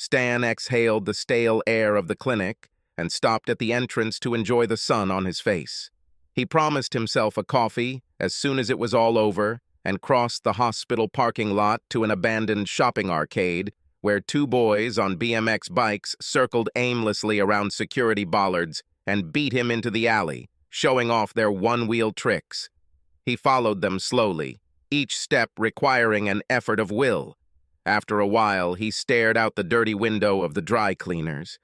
Stan exhaled the stale air of the clinic and stopped at the entrance to enjoy the sun on his face. He promised himself a coffee as soon as it was all over and crossed the hospital parking lot to an abandoned shopping arcade where two boys on BMX bikes circled aimlessly around security bollards and beat him into the alley, showing off their one-wheel tricks. He followed them slowly, each step requiring an effort of will. After a while, he stared out the dirty window of the dry cleaners.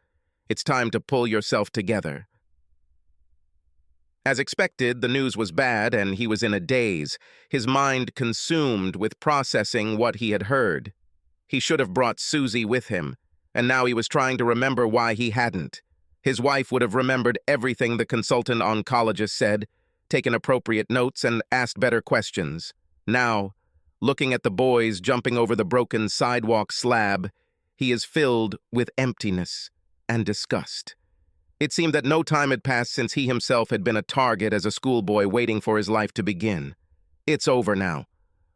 It's time to pull yourself together. As expected, the news was bad, and he was in a daze, his mind consumed with processing what he had heard. He should have brought Susie with him, and now he was trying to remember why he hadn't. His wife would have remembered everything the consultant oncologist said, taken appropriate notes, and asked better questions. Now, looking at the boys jumping over the broken sidewalk slab, he is filled with emptiness and disgust. It seemed that no time had passed since he himself had been a target as a schoolboy waiting for his life to begin. It's over now.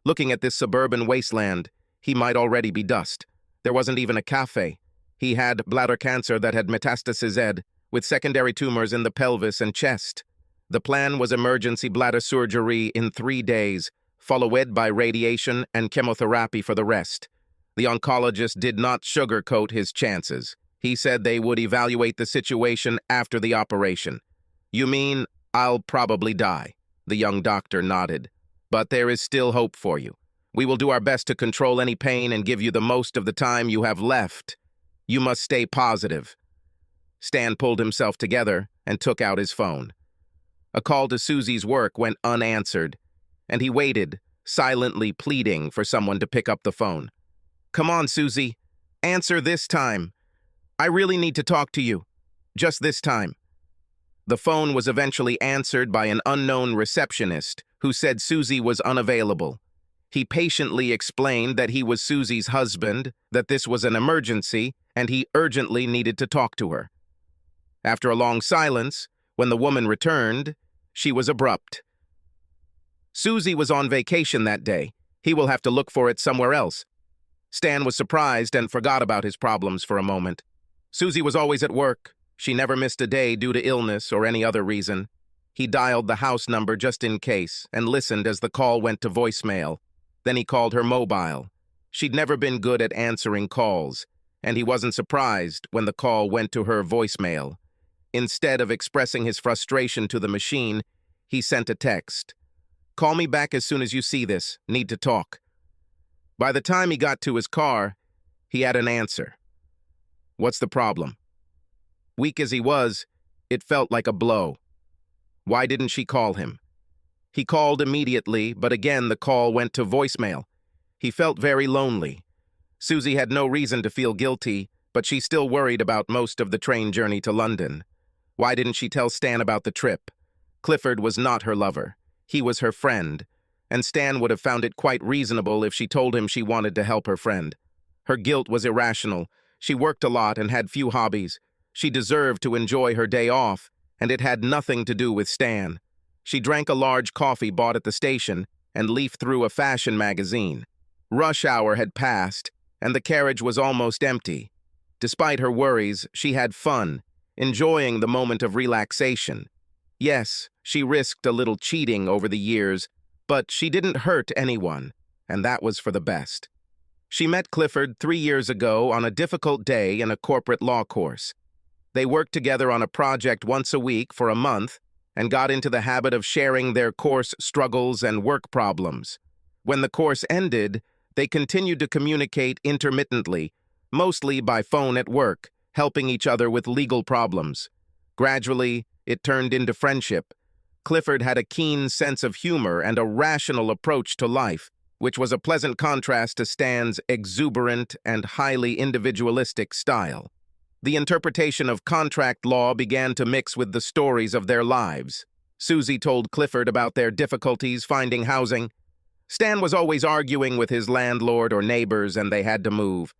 Looking at this suburban wasteland, he might already be dust. There wasn't even a cafe. He had bladder cancer that had metastasized, with secondary tumors in the pelvis and chest. The plan was emergency bladder surgery in 3 days, followed by radiation and chemotherapy for the rest. The oncologist did not sugarcoat his chances. He said they would evaluate the situation after the operation. "You mean I'll probably die?" The young doctor nodded. "But there is still hope for you. We will do our best to control any pain and give you the most of the time you have left. You must stay positive." Stan pulled himself together and took out his phone. A call to Susie's work went unanswered, and he waited, silently pleading for someone to pick up the phone. "Come on, Susie. Answer this time. I really need to talk to you. Just this time." The phone was eventually answered by an unknown receptionist who said Susie was unavailable. He patiently explained that he was Susie's husband, that this was an emergency, and he urgently needed to talk to her. After a long silence, when the woman returned, she was abrupt. Susie was on vacation that day. He will have to look for it somewhere else. Stan was surprised and forgot about his problems for a moment. Susie was always at work. She never missed a day due to illness or any other reason. He dialed the house number just in case and listened as the call went to voicemail. Then he called her mobile. She'd never been good at answering calls, and he wasn't surprised when the call went to her voicemail. Instead of expressing his frustration to the machine, he sent a text. "Call me back as soon as you see this. Need to talk." By the time he got to his car, he had an answer. "What's the problem?" Weak as he was, it felt like a blow. Why didn't she call him? He called immediately, but again the call went to voicemail. He felt very lonely. Susie had no reason to feel guilty, but she still worried about most of the train journey to London. Why didn't she tell Stan about the trip? Clifford was not her lover. He was her friend, and Stan would have found it quite reasonable if she told him she wanted to help her friend. Her guilt was irrational. She worked a lot and had few hobbies. She deserved to enjoy her day off, and it had nothing to do with Stan. She drank a large coffee bought at the station and leafed through a fashion magazine. Rush hour had passed, and the carriage was almost empty. Despite her worries, she had fun, enjoying the moment of relaxation. Yes, she risked a little cheating over the years, but she didn't hurt anyone, and that was for the best. She met Clifford 3 years ago on a difficult day in a corporate law course. They worked together on a project once a week for a month and got into the habit of sharing their course struggles and work problems. When the course ended, they continued to communicate intermittently, mostly by phone at work, helping each other with legal problems. Gradually, it turned into friendship. Clifford had a keen sense of humor and a rational approach to life, which was a pleasant contrast to Stan's exuberant and highly individualistic style. The interpretation of contract law began to mix with the stories of their lives. Susie told Clifford about their difficulties finding housing. Stan was always arguing with his landlord or neighbors, and they had to move.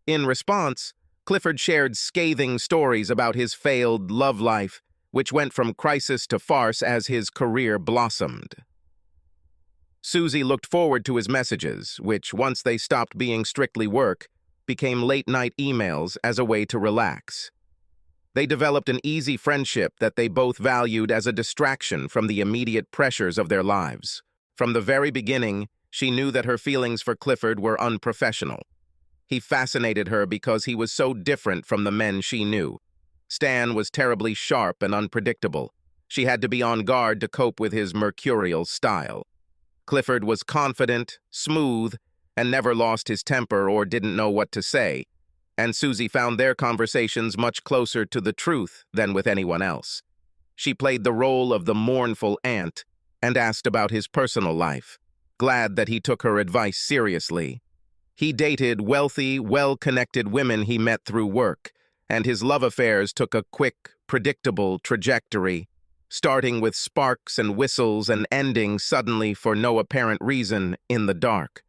In response, Clifford shared scathing stories about his failed love life, which went from crisis to farce as his career blossomed. Susie looked forward to his messages, which, once they stopped being strictly work, became late-night emails as a way to relax. They developed an easy friendship that they both valued as a distraction from the immediate pressures of their lives. From the very beginning, she knew that her feelings for Clifford were unprofessional. He fascinated her because he was so different from the men she knew. Stan was terribly sharp and unpredictable. She had to be on guard to cope with his mercurial style. Clifford was confident, smooth, and never lost his temper or didn't know what to say, and Susie found their conversations much closer to the truth than with anyone else. She played the role of the mournful aunt and asked about his personal life, glad that he took her advice seriously. He dated wealthy, well-connected women he met through work, and his love affairs took a quick, predictable trajectory, starting with sparks and whistles and ending suddenly for no apparent reason in the dark.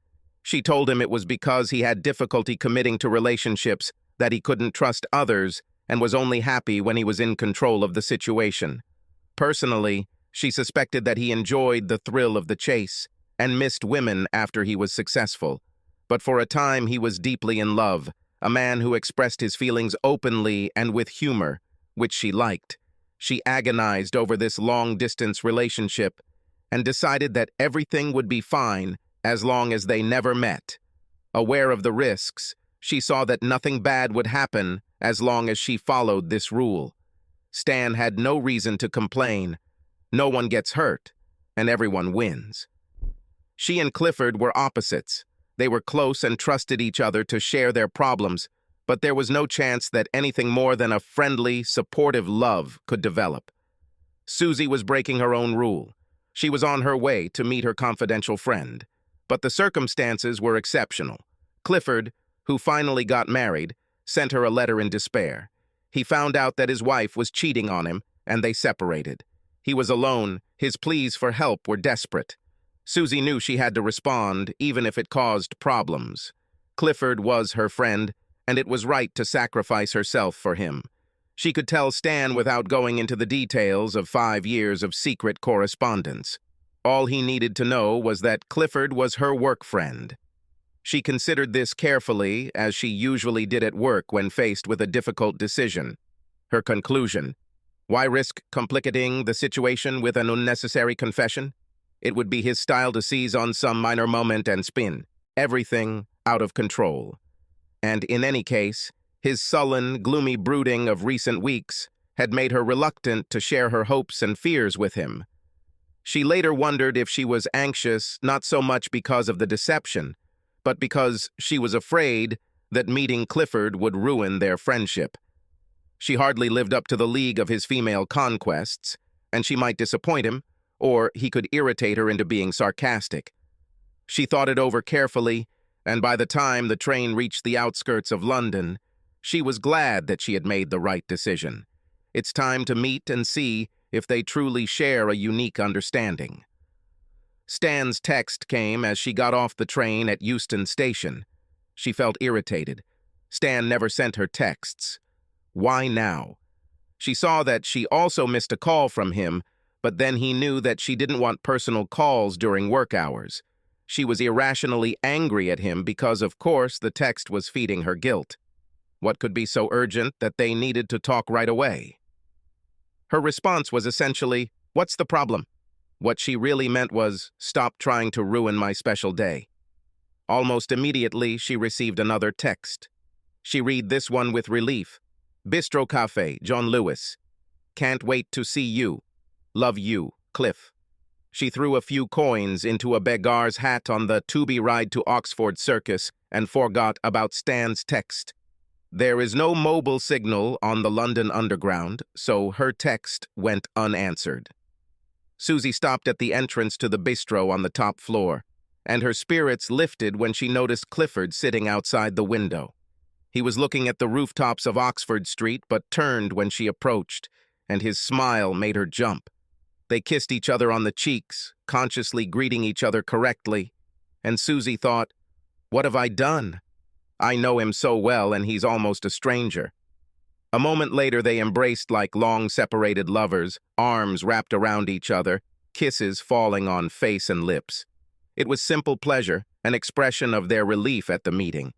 She told him it was because he had difficulty committing to relationships, that he couldn't trust others, and was only happy when he was in control of the situation. Personally, she suspected that he enjoyed the thrill of the chase and missed women after he was successful. But for a time he was deeply in love, a man who expressed his feelings openly and with humor, which she liked. She agonized over this long-distance relationship and decided that everything would be fine as long as they never met. Aware of the risks, she saw that nothing bad would happen as long as she followed this rule. Stan had no reason to complain. No one gets hurt, and everyone wins. She and Clifford were opposites. They were close and trusted each other to share their problems, but there was no chance that anything more than a friendly, supportive love could develop. Susie was breaking her own rule. She was on her way to meet her confidential friend. But the circumstances were exceptional. Clifford, who finally got married, sent her a letter in despair. He found out that his wife was cheating on him, and they separated. He was alone. His pleas for help were desperate. Susie knew she had to respond, even if it caused problems. Clifford was her friend, and it was right to sacrifice herself for him. She could tell Stan without going into the details of 5 years of secret correspondence. All he needed to know was that Clifford was her work friend. She considered this carefully, as she usually did at work when faced with a difficult decision. Her conclusion: why risk complicating the situation with an unnecessary confession? It would be his style to seize on some minor moment and spin everything out of control. And in any case, his sullen, gloomy brooding of recent weeks had made her reluctant to share her hopes and fears with him. She later wondered if she was anxious not so much because of the deception, but because she was afraid that meeting Clifford would ruin their friendship. She hardly lived up to the league of his female conquests, and she might disappoint him, or he could irritate her into being sarcastic. She thought it over carefully, and by the time the train reached the outskirts of London, she was glad that she had made the right decision. It's time to meet and see if they truly share a unique understanding. Stan's text came as she got off the train at Euston Station. She felt irritated. Stan never sent her texts. Why now? She saw that she also missed a call from him, but then he knew that she didn't want personal calls during work hours. She was irrationally angry at him because, of course, the text was feeding her guilt. What could be so urgent that they needed to talk right away? Her response was essentially, "What's the problem?" What she really meant was, "Stop trying to ruin my special day." Almost immediately, she received another text. She read this one with relief. "Bistro Cafe, John Lewis. Can't wait to see you. Love you, Cliff." She threw a few coins into a beggar's hat on the to-be ride to Oxford Circus and forgot about Stan's text. There is no mobile signal on the London Underground, so her text went unanswered. Susie stopped at the entrance to the bistro on the top floor, and her spirits lifted when she noticed Clifford sitting outside the window. He was looking at the rooftops of Oxford Street, but turned when she approached, and his smile made her jump. They kissed each other on the cheeks, consciously greeting each other correctly, and Susie thought, "What have I done? I know him so well, and he's almost a stranger." A moment later, they embraced like long-separated lovers, arms wrapped around each other, kisses falling on face and lips. It was simple pleasure, an expression of their relief at the meeting.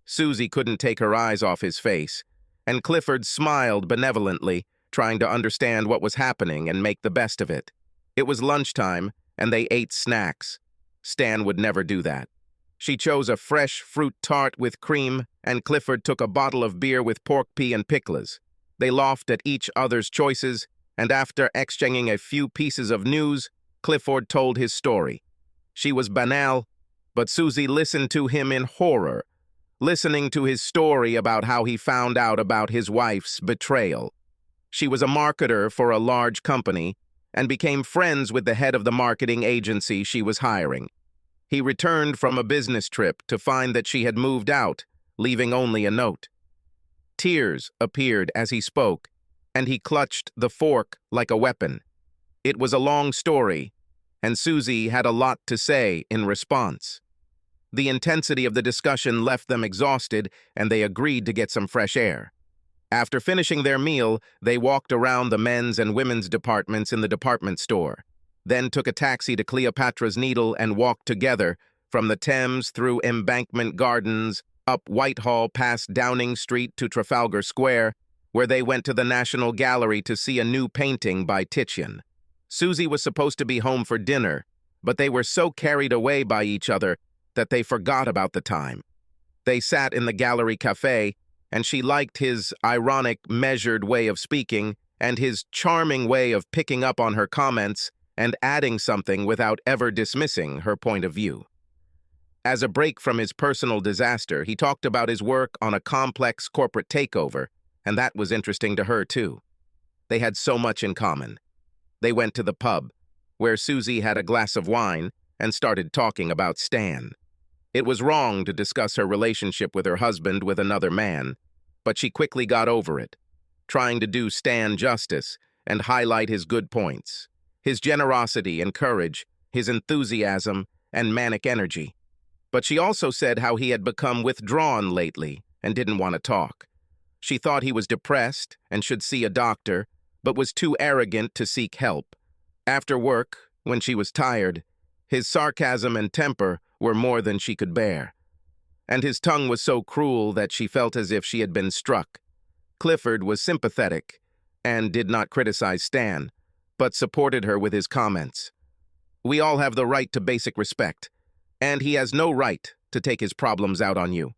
Susie couldn't take her eyes off his face, and Clifford smiled benevolently, trying to understand what was happening and make the best of it. It was lunchtime, and they ate snacks. Stan would never do that. She chose a fresh fruit tart with cream, and Clifford took a bottle of beer with pork pea and pickles. They laughed at each other's choices, and after exchanging a few pieces of news, Clifford told his story. She was banal, but Susie listened to him in horror, listening to his story about how he found out about his wife's betrayal. She was a marketer for a large company and became friends with the head of the marketing agency she was hiring. He returned from a business trip to find that she had moved out, leaving only a note. Tears appeared as he spoke, and he clutched the fork like a weapon. It was a long story, and Susie had a lot to say in response. The intensity of the discussion left them exhausted, and they agreed to get some fresh air. After finishing their meal, they walked around the men's and women's departments in the department store, then took a taxi to Cleopatra's Needle and walked together from the Thames through Embankment Gardens, up Whitehall past Downing Street to Trafalgar Square, where they went to the National Gallery to see a new painting by Titian. Susie was supposed to be home for dinner, but they were so carried away by each other that they forgot about the time. They sat in the gallery cafe, and she liked his ironic, measured way of speaking and his charming way of picking up on her comments and adding something without ever dismissing her point of view. As a break from his personal disaster, he talked about his work on a complex corporate takeover, and that was interesting to her too. They had so much in common. They went to the pub, where Susie had a glass of wine and started talking about Stan. It was wrong to discuss her relationship with her husband with another man, but she quickly got over it, trying to do Stan justice and highlight his good points, his generosity and courage, his enthusiasm and manic energy. But she also said how he had become withdrawn lately and didn't want to talk. She thought he was depressed and should see a doctor, but was too arrogant to seek help. After work, when she was tired, his sarcasm and temper were more than she could bear, and his tongue was so cruel that she felt as if she had been struck. Clifford was sympathetic and did not criticize Stan, but supported her with his comments. We all have the right to basic respect, and he has no right to take his problems out on you.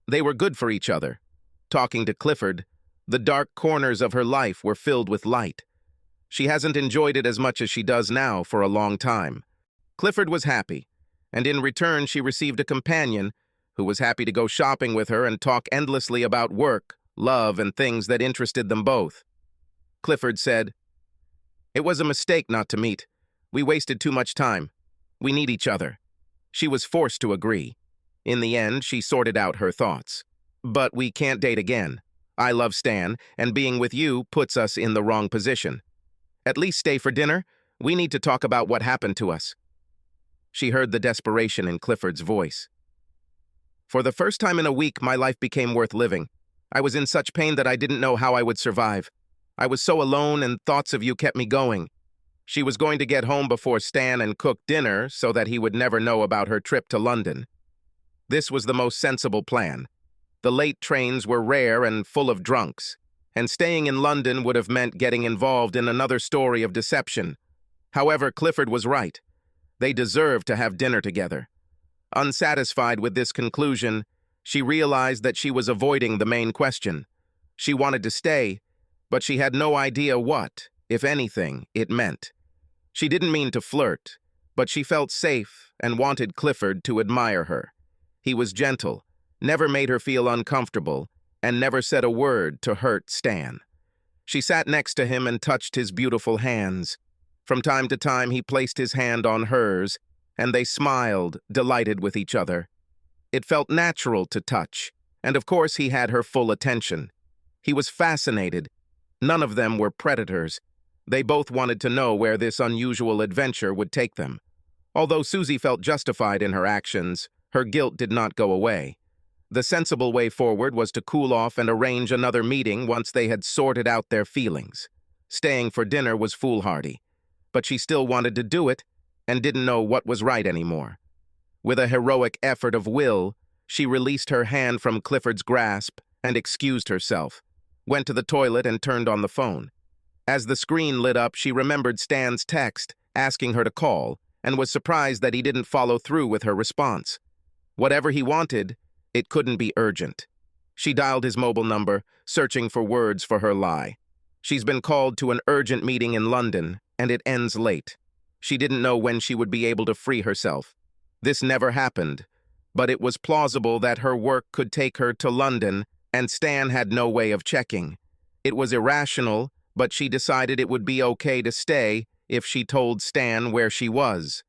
They were good for each other. Talking to Clifford, the dark corners of her life were filled with light. She hasn't enjoyed it as much as she does now for a long time. Clifford was happy, and in return she received a companion who was happy to go shopping with her and talk endlessly about work, love, and things that interested them both. Clifford said, "It was a mistake not to meet. We wasted too much time. We need each other." She was forced to agree. In the end, she sorted out her thoughts. "But we can't date again. I love Stan, and being with you puts us in the wrong position. At least stay for dinner. We need to talk about what happened to us." She heard the desperation in Clifford's voice. "For the first time in a week, my life became worth living. I was in such pain that I didn't know how I would survive. I was so alone, and thoughts of you kept me going." She was going to get home before Stan and cook dinner so that he would never know about her trip to London. This was the most sensible plan. The late trains were rare and full of drunks, and staying in London would have meant getting involved in another story of deception. However, Clifford was right. They deserved to have dinner together. Unsatisfied with this conclusion, she realized that she was avoiding the main question. She wanted to stay, but she had no idea what, if anything, it meant. She didn't mean to flirt, but she felt safe and wanted Clifford to admire her. He was gentle, never made her feel uncomfortable, and never said a word to hurt Stan. She sat next to him and touched his beautiful hands. From time to time, he placed his hand on hers, and they smiled, delighted with each other. It felt natural to touch, and of course he had her full attention. He was fascinated. None of them were predators. They both wanted to know where this unusual adventure would take them. Although Susie felt justified in her actions, her guilt did not go away. The sensible way forward was to cool off and arrange another meeting once they had sorted out their feelings. Staying for dinner was foolhardy, but she still wanted to do it and didn't know what was right anymore. With a heroic effort of will, She released her hand from Clifford's grasp and excused herself, went to the toilet and turned on the phone. As the screen lit up, she remembered Stan's text asking her to call and was surprised that he didn't follow through with her response. Whatever he wanted, it couldn't be urgent. She dialed his mobile number, searching for words for her lie. She's been called to an urgent meeting in London, and it ends late. She didn't know when she would be able to free herself. This never happened, but it was plausible that her work could take her to London, and Stan had no way of checking. It was irrational, but she decided it would be okay to stay if she told Stan where she was.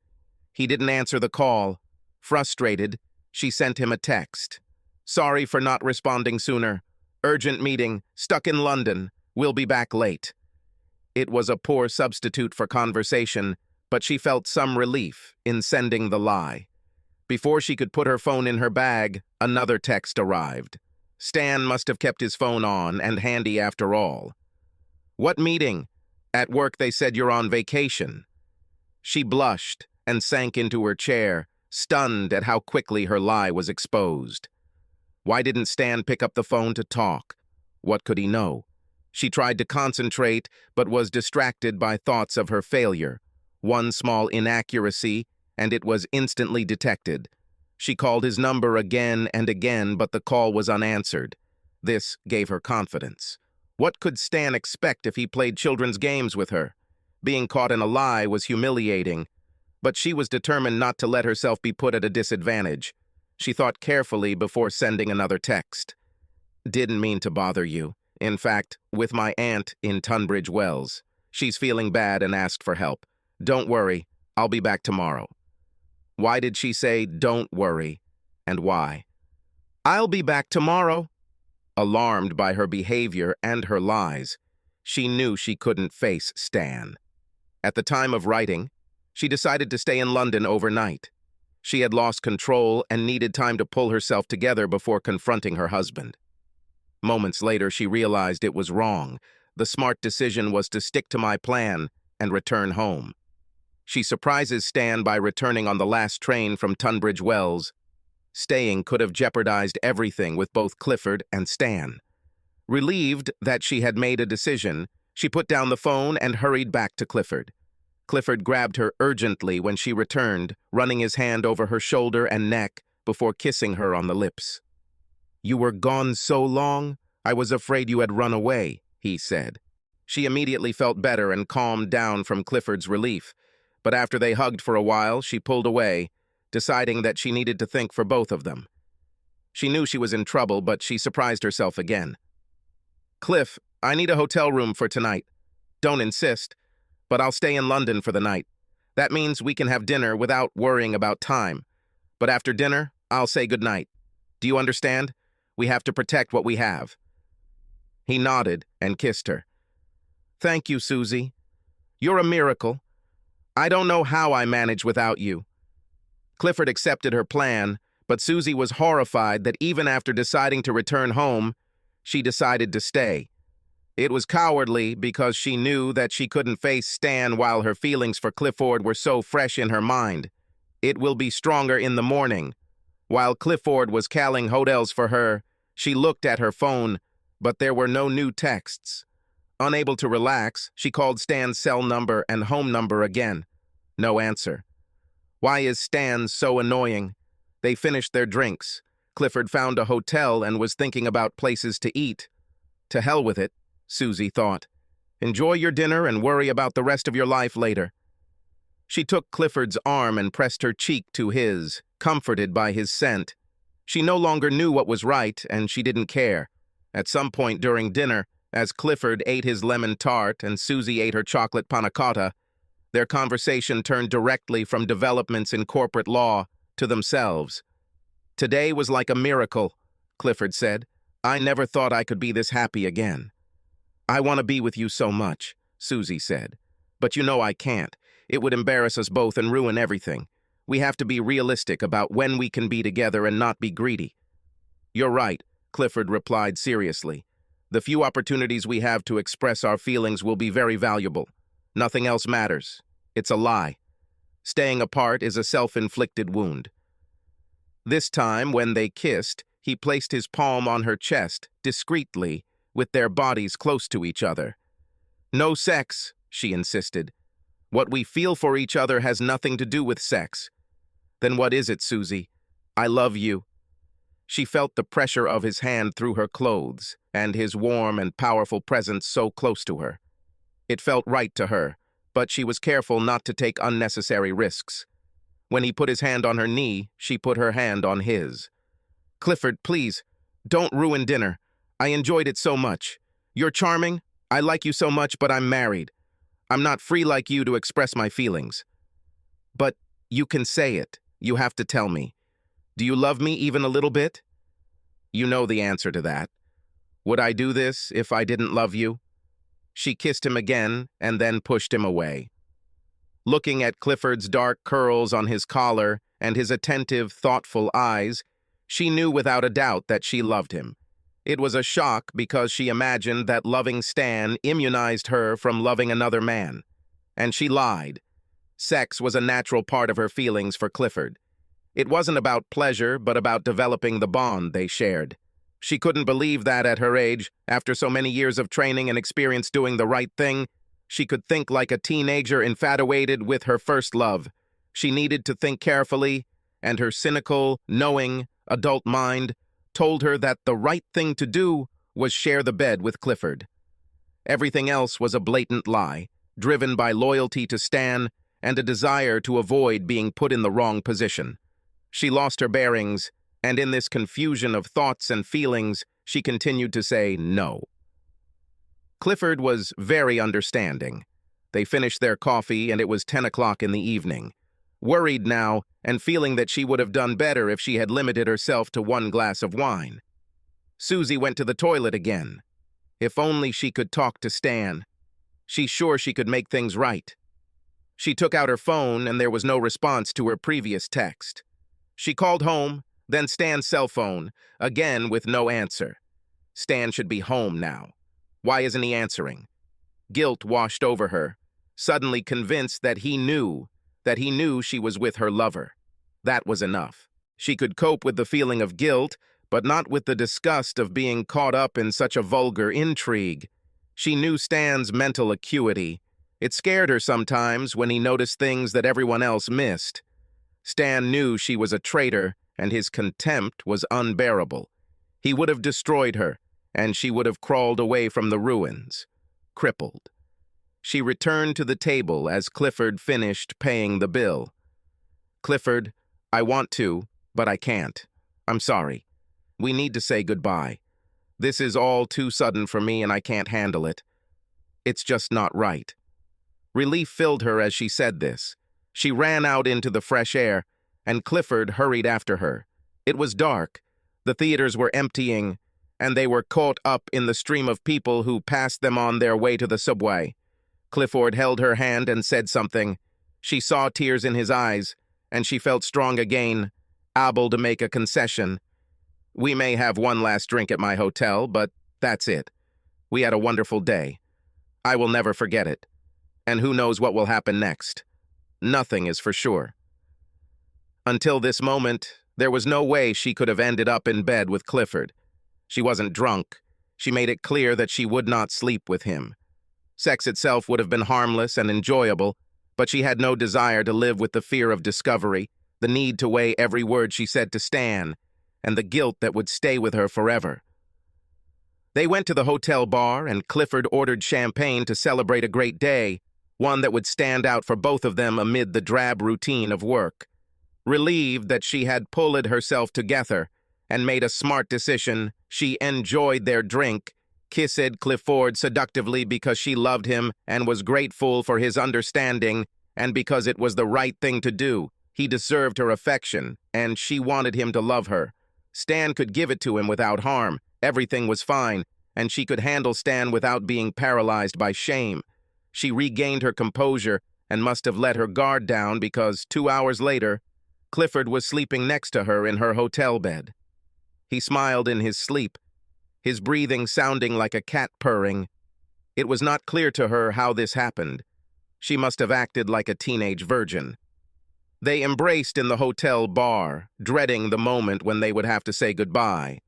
He didn't answer the call. Frustrated, she sent him a text. "Sorry for not responding sooner. Urgent meeting, stuck in London. We'll be back late." It was a poor substitute for conversation, but she felt some relief in sending the lie. Before she could put her phone in her bag, another text arrived. Stan must have kept his phone on and handy after all. "What meeting? At work they said you're on vacation." She blushed and sank into her chair, stunned at how quickly her lie was exposed. Why didn't Stan pick up the phone to talk? What could he know? She tried to concentrate, but was distracted by thoughts of her failure. One small inaccuracy, and it was instantly detected. She called his number again and again, but the call was unanswered. This gave her confidence. What could Stan expect if he played children's games with her? Being caught in a lie was humiliating, but she was determined not to let herself be put at a disadvantage. She thought carefully before sending another text. "Didn't mean to bother you. In fact, with my aunt in Tunbridge Wells. She's feeling bad and asked for help. Don't worry, I'll be back tomorrow." Why did she say, "Don't worry," and why? "I'll be back tomorrow." Alarmed by her behavior and her lies, she knew she couldn't face Stan. At the time of writing, she decided to stay in London overnight. She had lost control and needed time to pull herself together before confronting her husband. Moments later, she realized it was wrong. The smart decision was to stick to my plan and return home. She surprises Stan by returning on the last train from Tunbridge Wells. Staying could have jeopardized everything with both Clifford and Stan. Relieved that she had made a decision, she put down the phone and hurried back to Clifford. Clifford grabbed her urgently when she returned, running his hand over her shoulder and neck before kissing her on the lips. "You were gone so long, I was afraid you had run away," he said. She immediately felt better and calmed down from Clifford's relief, but after they hugged for a while, she pulled away, deciding that she needed to think for both of them. She knew she was in trouble, but she surprised herself again. "Cliff, I need a hotel room for tonight. Don't insist, but I'll stay in London for the night. That means we can have dinner without worrying about time. But after dinner, I'll say goodnight. Do you understand? We have to protect what we have." He nodded and kissed her. "Thank you, Susie. You're a miracle. I don't know how I manage without you." Clifford accepted her plan, but Susie was horrified that even after deciding to return home, she decided to stay. It was cowardly because she knew that she couldn't face Stan while her feelings for Clifford were so fresh in her mind. It will be stronger in the morning. While Clifford was calling hotels for her, she looked at her phone, but there were no new texts. Unable to relax, she called Stan's cell number and home number again. No answer. Why is Stan so annoying? They finished their drinks. Clifford found a hotel and was thinking about places to eat. To hell with it, Susie thought. Enjoy your dinner and worry about the rest of your life later. She took Clifford's arm and pressed her cheek to his, comforted by his scent. She no longer knew what was right, and she didn't care. At some point during dinner, as Clifford ate his lemon tart and Susie ate her chocolate panna cotta, their conversation turned directly from developments in corporate law to themselves. "Today was like a miracle," Clifford said. "I never thought I could be this happy again." "I want to be with you so much," Susie said. "But you know I can't. It would embarrass us both and ruin everything. We have to be realistic about when we can be together and not be greedy." "You're right," Clifford replied seriously. "The few opportunities we have to express our feelings will be very valuable. Nothing else matters. It's a lie. Staying apart is a self-inflicted wound." This time, when they kissed, he placed his palm on her chest, discreetly, with their bodies close to each other. "No sex," she insisted. "What we feel for each other has nothing to do with sex." "Then what is it, Susie?" "I love you." She felt the pressure of his hand through her clothes, and his warm and powerful presence so close to her. It felt right to her, but she was careful not to take unnecessary risks. When he put his hand on her knee, she put her hand on his. "Clifford, please, don't ruin dinner. I enjoyed it so much. You're charming. I like you so much, but I'm married. I'm not free like you to express my feelings." "But you can say it. You have to tell me. Do you love me even a little bit?" "You know the answer to that. Would I do this if I didn't love you?" She kissed him again and then pushed him away. Looking at Clifford's dark curls on his collar and his attentive, thoughtful eyes, she knew without a doubt that she loved him. It was a shock because she imagined that loving Stan immunized her from loving another man. And she lied. Sex was a natural part of her feelings for Clifford. It wasn't about pleasure, but about developing the bond they shared. She couldn't believe that at her age, after so many years of training and experience doing the right thing, she could think like a teenager infatuated with her first love. She needed to think carefully, and her cynical, knowing, adult mind told her that the right thing to do was share the bed with Clifford. Everything else was a blatant lie, driven by loyalty to Stan and a desire to avoid being put in the wrong position. She lost her bearings, and in this confusion of thoughts and feelings, she continued to say no. Clifford was very understanding. They finished their coffee, and it was 10 o'clock in the evening. Worried now, and feeling that she would have done better if she had limited herself to 1 glass of wine. Susie went to the toilet again. If only she could talk to Stan. She's sure she could make things right. She took out her phone, and there was no response to her previous text. She called home, then Stan's cell phone, again with no answer. Stan should be home now. Why isn't he answering? Guilt washed over her, suddenly convinced that he knew she was with her lover. That was enough. She could cope with the feeling of guilt, but not with the disgust of being caught up in such a vulgar intrigue. She knew Stan's mental acuity. It scared her sometimes when he noticed things that everyone else missed. Stan knew she was a traitor, and his contempt was unbearable. He would have destroyed her, and she would have crawled away from the ruins, crippled. She returned to the table as Clifford finished paying the bill. "Clifford, I want to, but I can't. I'm sorry. We need to say goodbye. This is all too sudden for me, and I can't handle it. It's just not right." Relief filled her as she said this. She ran out into the fresh air, and Clifford hurried after her. It was dark. The theaters were emptying, and they were caught up in the stream of people who passed them on their way to the subway. Clifford held her hand and said something. She saw tears in his eyes, and she felt strong again, able to make a concession. "We may have one last drink at my hotel, but that's it. We had a wonderful day. I will never forget it. And who knows what will happen next? Nothing is for sure." Until this moment, there was no way she could have ended up in bed with Clifford. She wasn't drunk. She made it clear that she would not sleep with him. Sex itself would have been harmless and enjoyable, but she had no desire to live with the fear of discovery, the need to weigh every word she said to Stan, and the guilt that would stay with her forever. They went to the hotel bar, and Clifford ordered champagne to celebrate a great day, one that would stand out for both of them amid the drab routine of work. Relieved that she had pulled herself together and made a smart decision, she enjoyed their drink, kissed Clifford seductively because she loved him and was grateful for his understanding, and because it was the right thing to do. He deserved her affection, and she wanted him to love her. Stan could give it to him without harm. Everything was fine, and she could handle Stan without being paralyzed by shame. She regained her composure and must have let her guard down because 2 hours later, Clifford was sleeping next to her in her hotel bed. He smiled in his sleep, his breathing sounding like a cat purring. It was not clear to her how this happened. She must have acted like a teenage virgin. They embraced in the hotel bar, dreading the moment when they would have to say goodbye,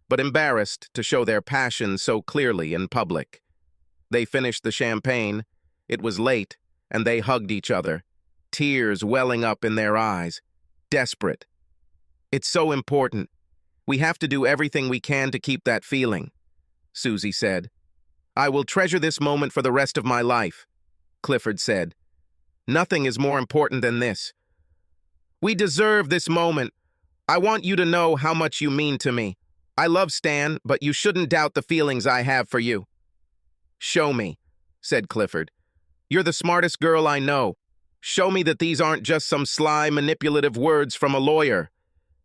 but embarrassed to show their passion so clearly in public. They finished the champagne. It was late, and they hugged each other, tears welling up in their eyes, desperate. "It's so important. We have to do everything we can to keep that feeling," Susie said. "I will treasure this moment for the rest of my life," Clifford said. "Nothing is more important than this. We deserve this moment. I want you to know how much you mean to me. I love Stan, but you shouldn't doubt the feelings I have for you." "Show me," said Clifford. "You're the smartest girl I know. Show me that these aren't just some sly, manipulative words from a lawyer."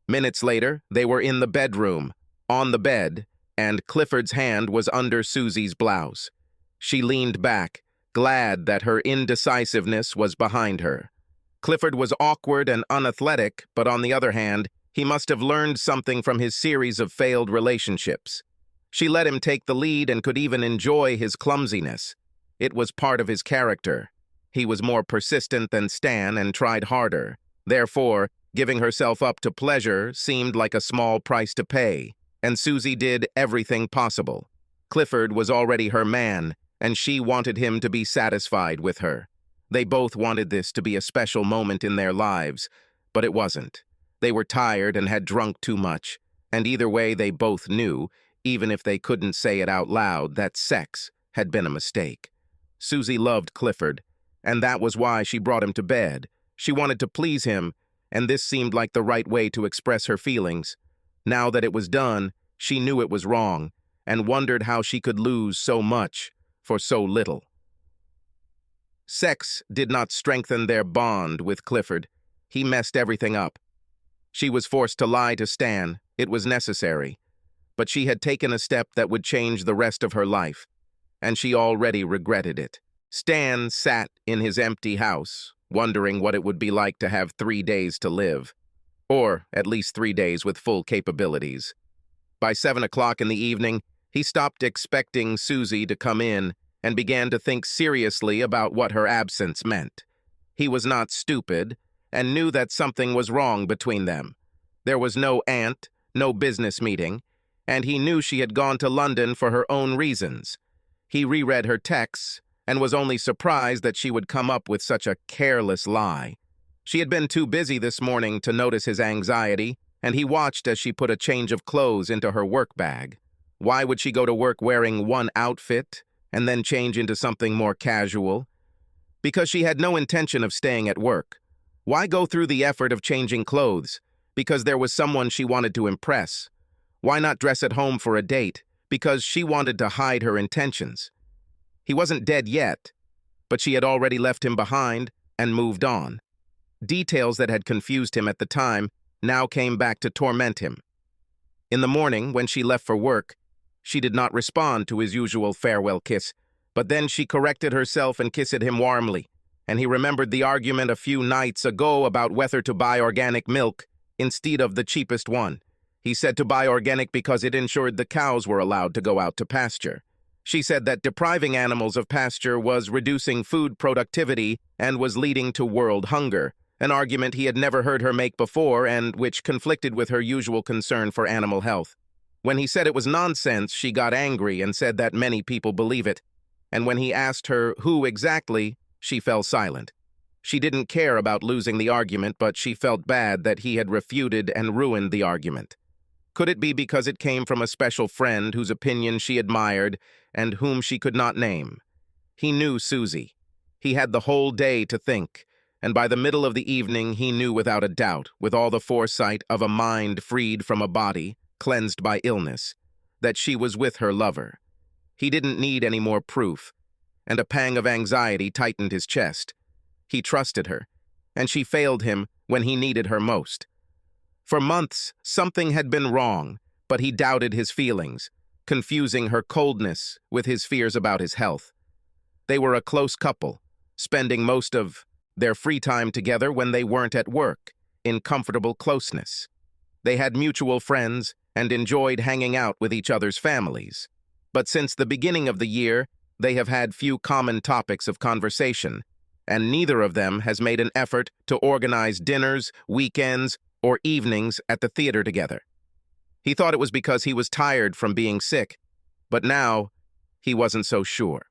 Minutes later, they were in the bedroom, on the bed, and Clifford's hand was under Susie's blouse. She leaned back, glad that her indecisiveness was behind her. Clifford was awkward and unathletic, but on the other hand, he must have learned something from his series of failed relationships. She let him take the lead and could even enjoy his clumsiness. It was part of his character. He was more persistent than Stan and tried harder. Therefore, giving herself up to pleasure seemed like a small price to pay, and Susie did everything possible. Clifford was already her man, and she wanted him to be satisfied with her. They both wanted this to be a special moment in their lives, but it wasn't. They were tired and had drunk too much, and either way they both knew, even if they couldn't say it out loud, that sex had been a mistake. Susie loved Clifford, and that was why she brought him to bed. She wanted to please him, and this seemed like the right way to express her feelings. Now that it was done, she knew it was wrong, and wondered how she could lose so much for so little. Sex did not strengthen their bond with Clifford. He messed everything up. She was forced to lie to Stan. It was necessary. But she had taken a step that would change the rest of her life, and she already regretted it. Stan sat in his empty house, wondering what it would be like to have 3 days to live, or at least 3 days with full capabilities. By 7 o'clock in the evening, he stopped expecting Susie to come in and began to think seriously about what her absence meant. He was not stupid and knew that something was wrong between them. There was no aunt, no business meeting, and he knew she had gone to London for her own reasons. He reread her texts and was only surprised that she would come up with such a careless lie. She had been too busy this morning to notice his anxiety, and he watched as she put a change of clothes into her work bag. Why would she go to work wearing one outfit and then change into something more casual? Because she had no intention of staying at work. Why go through the effort of changing clothes? Because there was someone she wanted to impress. Why not dress at home for a date? Because she wanted to hide her intentions. He wasn't dead yet, but she had already left him behind and moved on. Details that had confused him at the time now came back to torment him. In the morning, when she left for work, she did not respond to his usual farewell kiss, but then she corrected herself and kissed him warmly, and he remembered the argument a few nights ago about whether to buy organic milk instead of the cheapest one. He said to buy organic because it ensured the cows were allowed to go out to pasture. She said that depriving animals of pasture was reducing food productivity and was leading to world hunger, an argument he had never heard her make before and which conflicted with her usual concern for animal health. When he said it was nonsense, she got angry and said that many people believe it. And when he asked her who exactly, she fell silent. She didn't care about losing the argument, but she felt bad that he had refuted and ruined the argument. Could it be because it came from a special friend whose opinion she admired and whom she could not name? He knew Susie. He had the whole day to think, and by the middle of the evening he knew without a doubt, with all the foresight of a mind freed from a body, cleansed by illness, that she was with her lover. He didn't need any more proof, and a pang of anxiety tightened his chest. He trusted her, and she failed him when he needed her most. For months, something had been wrong, but he doubted his feelings, confusing her coldness with his fears about his health. They were a close couple, spending most of their free time together when they weren't at work, in comfortable closeness. They had mutual friends and enjoyed hanging out with each other's families. But since the beginning of the year, they have had few common topics of conversation, and neither of them has made an effort to organize dinners, weekends, or evenings at the theater together. He thought it was because he was tired from being sick, but now he wasn't so sure.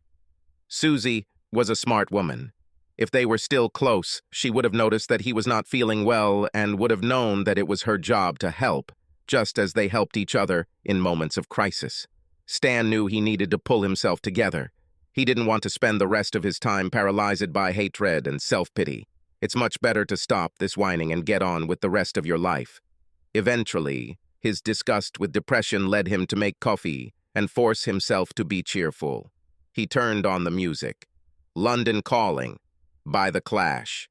Susie was a smart woman. If they were still close, she would have noticed that he was not feeling well and would have known that it was her job to help, just as they helped each other in moments of crisis. Stan knew he needed to pull himself together. He didn't want to spend the rest of his time paralyzed by hatred and self-pity. It's much better to stop this whining and get on with the rest of your life. Eventually, his disgust with depression led him to make coffee and force himself to be cheerful. He turned on the music. London Calling by The Clash.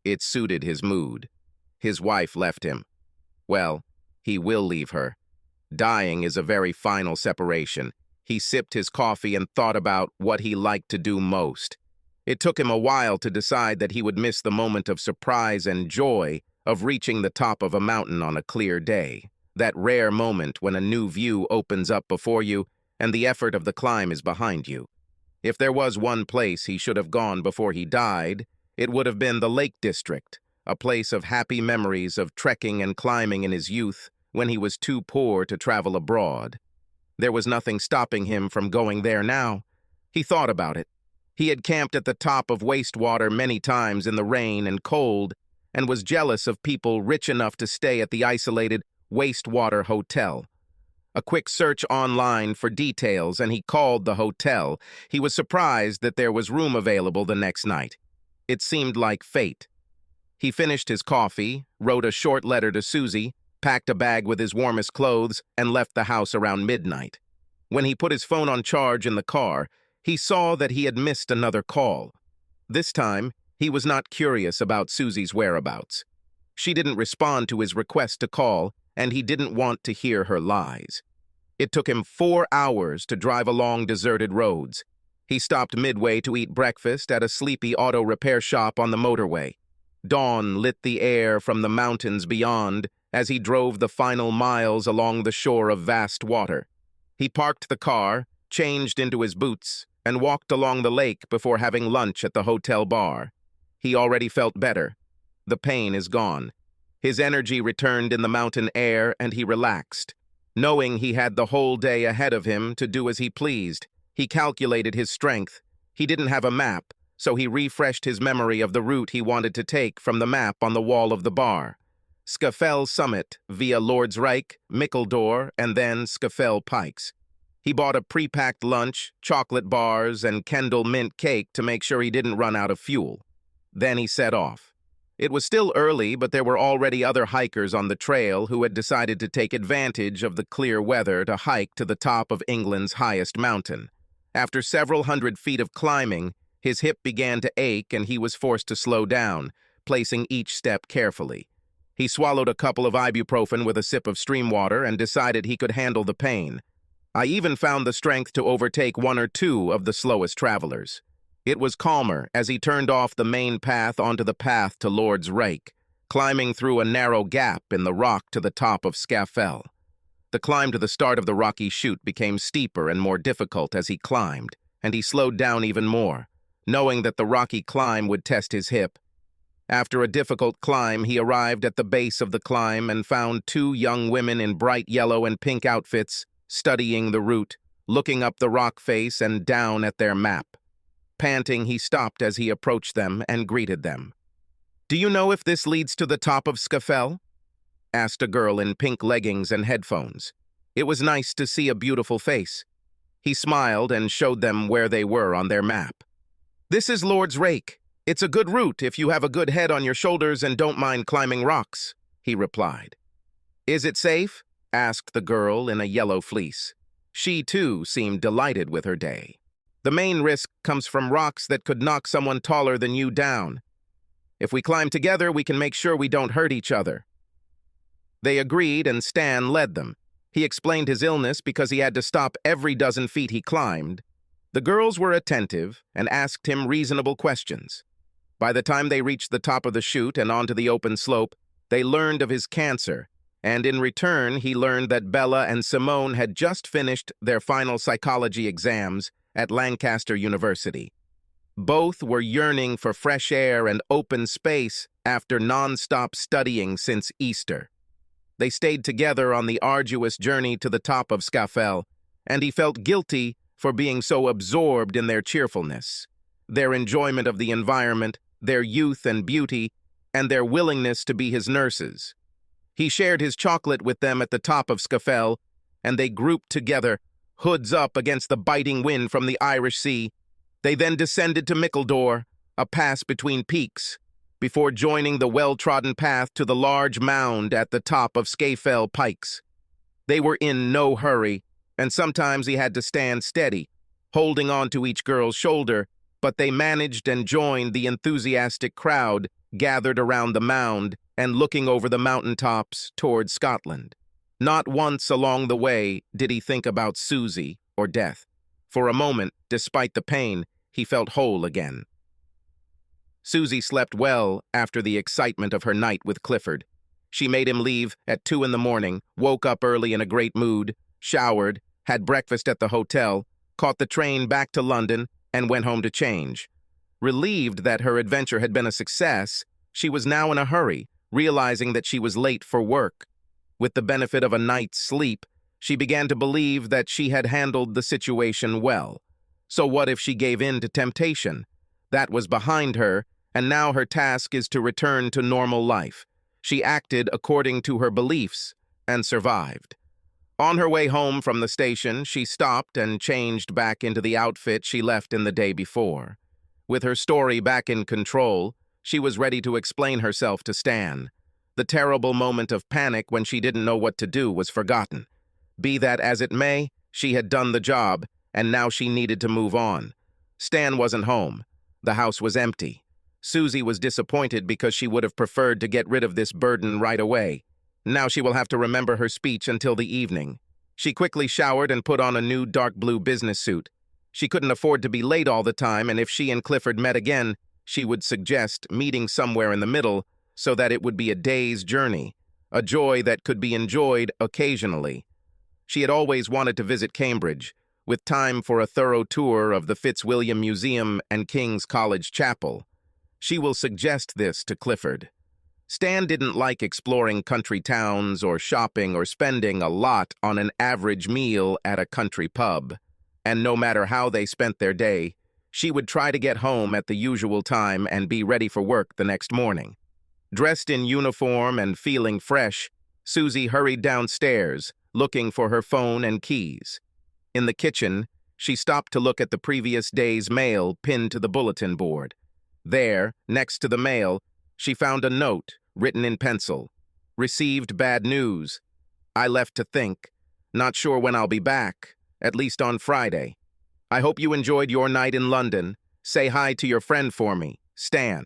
It suited his mood. His wife left him. Well, he will leave her. Dying is a very final separation. He sipped his coffee and thought about what he liked to do most. It took him a while to decide that he would miss the moment of surprise and joy of reaching the top of a mountain on a clear day. That rare moment when a new view opens up before you and the effort of the climb is behind you. If there was one place he should have gone before he died, it would have been the Lake District, a place of happy memories of trekking and climbing in his youth when he was too poor to travel abroad. There was nothing stopping him from going there now. He thought about it. He had camped at the top of wastewater many times in the rain and cold and was jealous of people rich enough to stay at the isolated wastewater hotel. A quick search online for details and he called the hotel. He was surprised that there was room available the next night. It seemed like fate. He finished his coffee, wrote a short letter to Susie, packed a bag with his warmest clothes, and left the house around midnight. When he put his phone on charge in the car, he saw that he had missed another call. This time, he was not curious about Susie's whereabouts. She didn't respond to his request to call, and he didn't want to hear her lies. It took him 4 hours to drive along deserted roads. He stopped midway to eat breakfast at a sleepy auto repair shop on the motorway. Dawn lit the air from the mountains beyond as he drove the final miles along the shore of vast water. He parked the car, changed into his boots, and walked along the lake before having lunch at the hotel bar. He already felt better. The pain is gone. His energy returned in the mountain air and he relaxed. Knowing he had the whole day ahead of him to do as he pleased, he calculated his strength. He didn't have a map, so he refreshed his memory of the route he wanted to take from the map on the wall of the bar. Scafell Summit via Lord's Reich, Mickeldor, and then Scafell Pikes. He bought a pre-packed lunch, chocolate bars, and Kendall mint cake to make sure he didn't run out of fuel. Then he set off. It was still early, but there were already other hikers on the trail who had decided to take advantage of the clear weather to hike to the top of England's highest mountain. After several hundred feet of climbing, his hip began to ache and he was forced to slow down, placing each step carefully. He swallowed a couple of ibuprofen with a sip of stream water and decided he could handle the pain. I even found the strength to overtake 1 or 2 of the slowest travelers. It was calmer as he turned off the main path onto the path to Lord's Reich, climbing through a narrow gap in the rock to the top of Scafell. The climb to the start of the rocky chute became steeper and more difficult as he climbed, and he slowed down even more, knowing that the rocky climb would test his hip. After a difficult climb, he arrived at the base of the climb and found 2 young women in bright yellow and pink outfits studying the route, looking up the rock face and down at their map. Panting, he stopped as he approached them and greeted them. "Do you know if this leads to the top of Scafell?" asked a girl in pink leggings and headphones. It was nice to see a beautiful face. He smiled and showed them where they were on their map. "This is Lord's Reich. It's a good route if you have a good head on your shoulders and don't mind climbing rocks," he replied. "Is it safe?" asked the girl in a yellow fleece. She, too, seemed delighted with her day. "The main risk comes from rocks that could knock someone taller than you down. If we climb together, we can make sure we don't hurt each other." They agreed and Stan led them. He explained his illness because he had to stop every dozen feet he climbed. The girls were attentive and asked him reasonable questions. By the time they reached the top of the chute and onto the open slope, they learned of his cancer, and in return he learned that Bella and Simone had just finished their final psychology exams at Lancaster University. Both were yearning for fresh air and open space after non-stop studying since Easter. They stayed together on the arduous journey to the top of Scafell, and he felt guilty for being so absorbed in their cheerfulness, their enjoyment of the environment, their youth and beauty, and their willingness to be his nurses. He shared his chocolate with them at the top of Scafell, and they grouped together, hoods up against the biting wind from the Irish Sea. They then descended to Mickledore, a pass between peaks, before joining the well-trodden path to the large mound at the top of Scafell Pikes. They were in no hurry, and sometimes he had to stand steady, holding on to each girl's shoulder, but they managed and joined the enthusiastic crowd gathered around the mound and looking over the mountaintops toward Scotland. Not once along the way did he think about Susie or death. For a moment, despite the pain, he felt whole again. Susie slept well after the excitement of her night with Clifford. She made him leave at 2 a.m, woke up early in a great mood, showered, had breakfast at the hotel, caught the train back to London, and went home to change. Relieved that her adventure had been a success, she was now in a hurry, realizing that she was late for work. With the benefit of a night's sleep, she began to believe that she had handled the situation well. So what if she gave in to temptation? That was behind her, and now her task is to return to normal life. She acted according to her beliefs and survived. On her way home from the station, she stopped and changed back into the outfit she left in the day before. With her story back in control, she was ready to explain herself to Stan. The terrible moment of panic when she didn't know what to do was forgotten. Be that as it may, she had done the job, and now she needed to move on. Stan wasn't home. The house was empty. Susie was disappointed because she would have preferred to get rid of this burden right away. Now she will have to remember her speech until the evening. She quickly showered and put on a new dark blue business suit. She couldn't afford to be late all the time, and if she and Clifford met again, she would suggest meeting somewhere in the middle so that it would be a day's journey, a joy that could be enjoyed occasionally. She had always wanted to visit Cambridge, with time for a thorough tour of the Fitzwilliam Museum and King's College Chapel. She will suggest this to Clifford. Stan didn't like exploring country towns or shopping or spending a lot on an average meal at a country pub. And no matter how they spent their day, she would try to get home at the usual time and be ready for work the next morning. Dressed in uniform and feeling fresh, Susie hurried downstairs, looking for her phone and keys. In the kitchen, she stopped to look at the previous day's mail pinned to the bulletin board. There, next to the mail, she found a note written in pencil. Received bad news. I left to think. Not sure when I'll be back, at least on Friday. I hope you enjoyed your night in London. Say hi to your friend for me, Stan.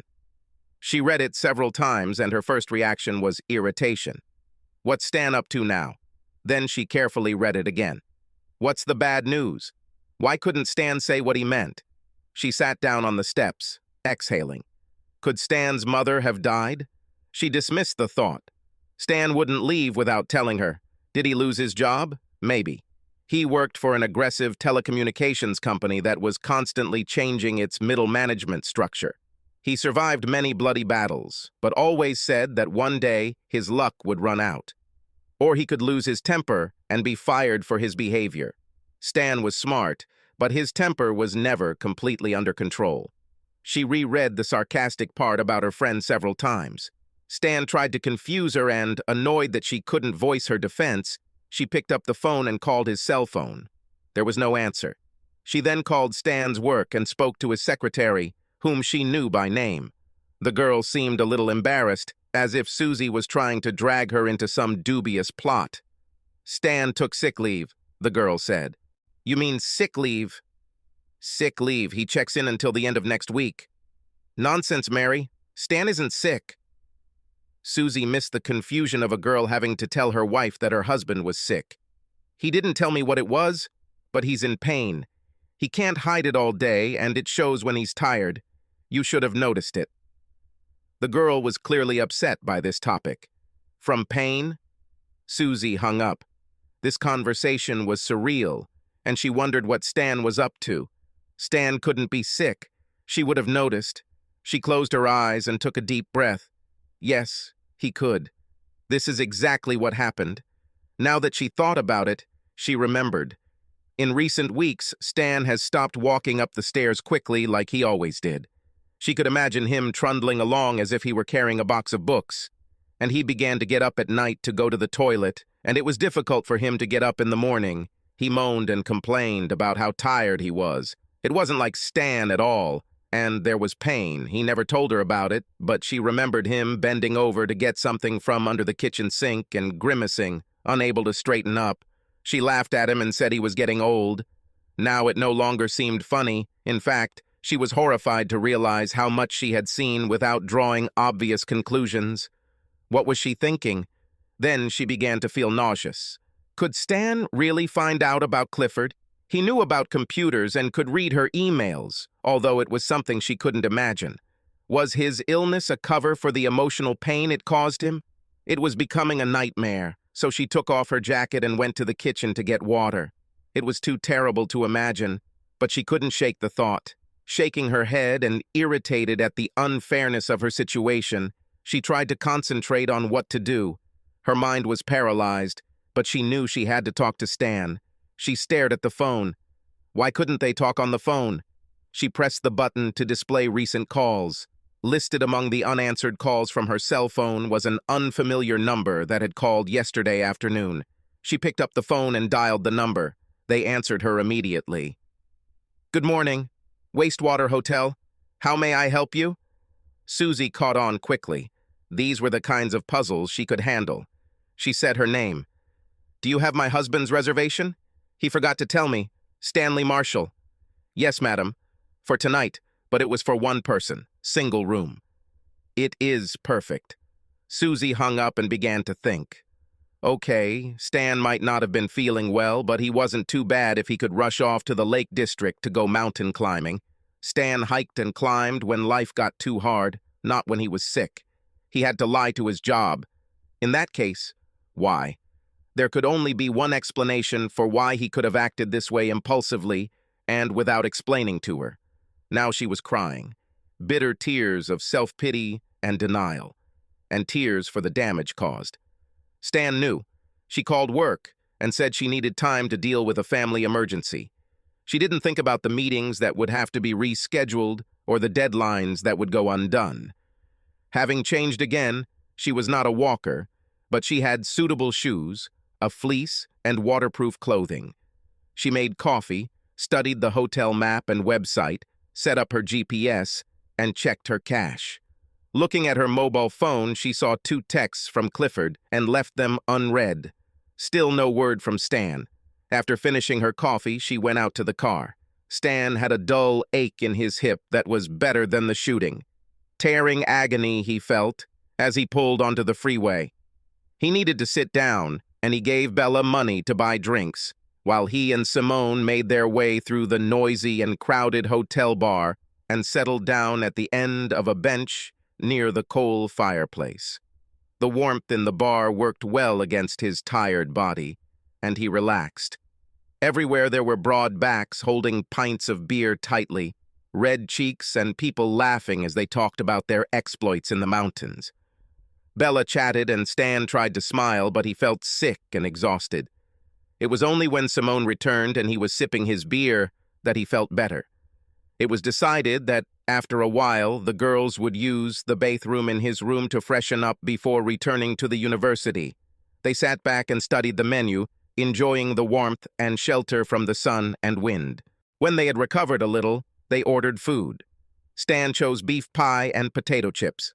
She read it several times, and her first reaction was irritation. What's Stan up to now? Then she carefully read it again. What's the bad news? Why couldn't Stan say what he meant? She sat down on the steps, exhaling. Could Stan's mother have died? She dismissed the thought. Stan wouldn't leave without telling her. Did he lose his job? Maybe. He worked for an aggressive telecommunications company that was constantly changing its middle management structure. He survived many bloody battles, but always said that one day his luck would run out. Or he could lose his temper and be fired for his behavior. Stan was smart, but his temper was never completely under control. She reread the sarcastic part about her friend several times. Stan tried to confuse her, and, annoyed that she couldn't voice her defense, she picked up the phone and called his cell phone. There was no answer. She then called Stan's work and spoke to his secretary, whom she knew by name. The girl seemed a little embarrassed, as if Susie was trying to drag her into some dubious plot. Stan took sick leave, the girl said. You mean sick leave? Sick leave. He checks in until the end of next week. Nonsense, Mary. Stan isn't sick. Susie missed the confusion of a girl having to tell her wife that her husband was sick. He didn't tell me what it was, but he's in pain. He can't hide it all day, and it shows when he's tired. You should have noticed it. The girl was clearly upset by this topic. From pain? Susie hung up. This conversation was surreal, and she wondered what Stan was up to. Stan couldn't be sick. She would have noticed. She closed her eyes and took a deep breath. Yes, he could. This is exactly what happened. Now that she thought about it, she remembered. In recent weeks, Stan has stopped walking up the stairs quickly like he always did. She could imagine him trundling along as if he were carrying a box of books. And he began to get up at night to go to the toilet, and it was difficult for him to get up in the morning. He moaned and complained about how tired he was. It wasn't like Stan at all, and there was pain. He never told her about it, but she remembered him bending over to get something from under the kitchen sink and grimacing, unable to straighten up. She laughed at him and said he was getting old. Now it no longer seemed funny. In fact, she was horrified to realize how much she had seen without drawing obvious conclusions. What was she thinking? Then she began to feel nauseous. Could Stan really find out about Clifford? He knew about computers and could read her emails, although it was something she couldn't imagine. Was his illness a cover for the emotional pain it caused him? It was becoming a nightmare, so she took off her jacket and went to the kitchen to get water. It was too terrible to imagine, but she couldn't shake the thought. Shaking her head and irritated at the unfairness of her situation, she tried to concentrate on what to do. Her mind was paralyzed, but she knew she had to talk to Stan. She stared at the phone. Why couldn't they talk on the phone? She pressed the button to display recent calls. Listed among the unanswered calls from her cell phone was an unfamiliar number that had called yesterday afternoon. She picked up the phone and dialed the number. They answered her immediately. "Good morning. Wastewater Hotel. How may I help you?" Susie caught on quickly. These were the kinds of puzzles she could handle. She said her name. "Do you have my husband's reservation? He forgot to tell me. Stanley Marshall." "Yes, madam. For tonight, but it was for one person. Single room." "It is perfect." Susie hung up and began to think. Okay, Stan might not have been feeling well, but he wasn't too bad if he could rush off to the Lake District to go mountain climbing. Stan hiked and climbed when life got too hard, not when he was sick. He had to lie to his job. In that case, why? There could only be one explanation for why he could have acted this way impulsively and without explaining to her. Now she was crying. Bitter tears of self-pity and denial, and tears for the damage caused. Stan knew. She called work and said she needed time to deal with a family emergency. She didn't think about the meetings that would have to be rescheduled or the deadlines that would go undone. Having changed again, she was not a walker, but she had suitable shoes, a fleece, and waterproof clothing. She made coffee, studied the hotel map and website, set up her GPS, and checked her cash. Looking at her mobile phone, she saw 2 texts from Clifford and left them unread. Still no word from Stan. After finishing her coffee, she went out to the car. Stan had a dull ache in his hip that was better than the shooting. Tearing agony he felt as he pulled onto the freeway. He needed to sit down, and he gave Bella money to buy drinks, while he and Simone made their way through the noisy and crowded hotel bar and settled down at the end of a bench near the coal fireplace. The warmth in the bar worked well against his tired body, and he relaxed. Everywhere there were broad backs holding pints of beer tightly, red cheeks, and people laughing as they talked about their exploits in the mountains. Bella chatted and Stan tried to smile, but he felt sick and exhausted. It was only when Simone returned and he was sipping his beer that he felt better. It was decided that, after a while, the girls would use the bathroom in his room to freshen up before returning to the university. They sat back and studied the menu, enjoying the warmth and shelter from the sun and wind. When they had recovered a little, they ordered food. Stan chose beef pie and potato chips.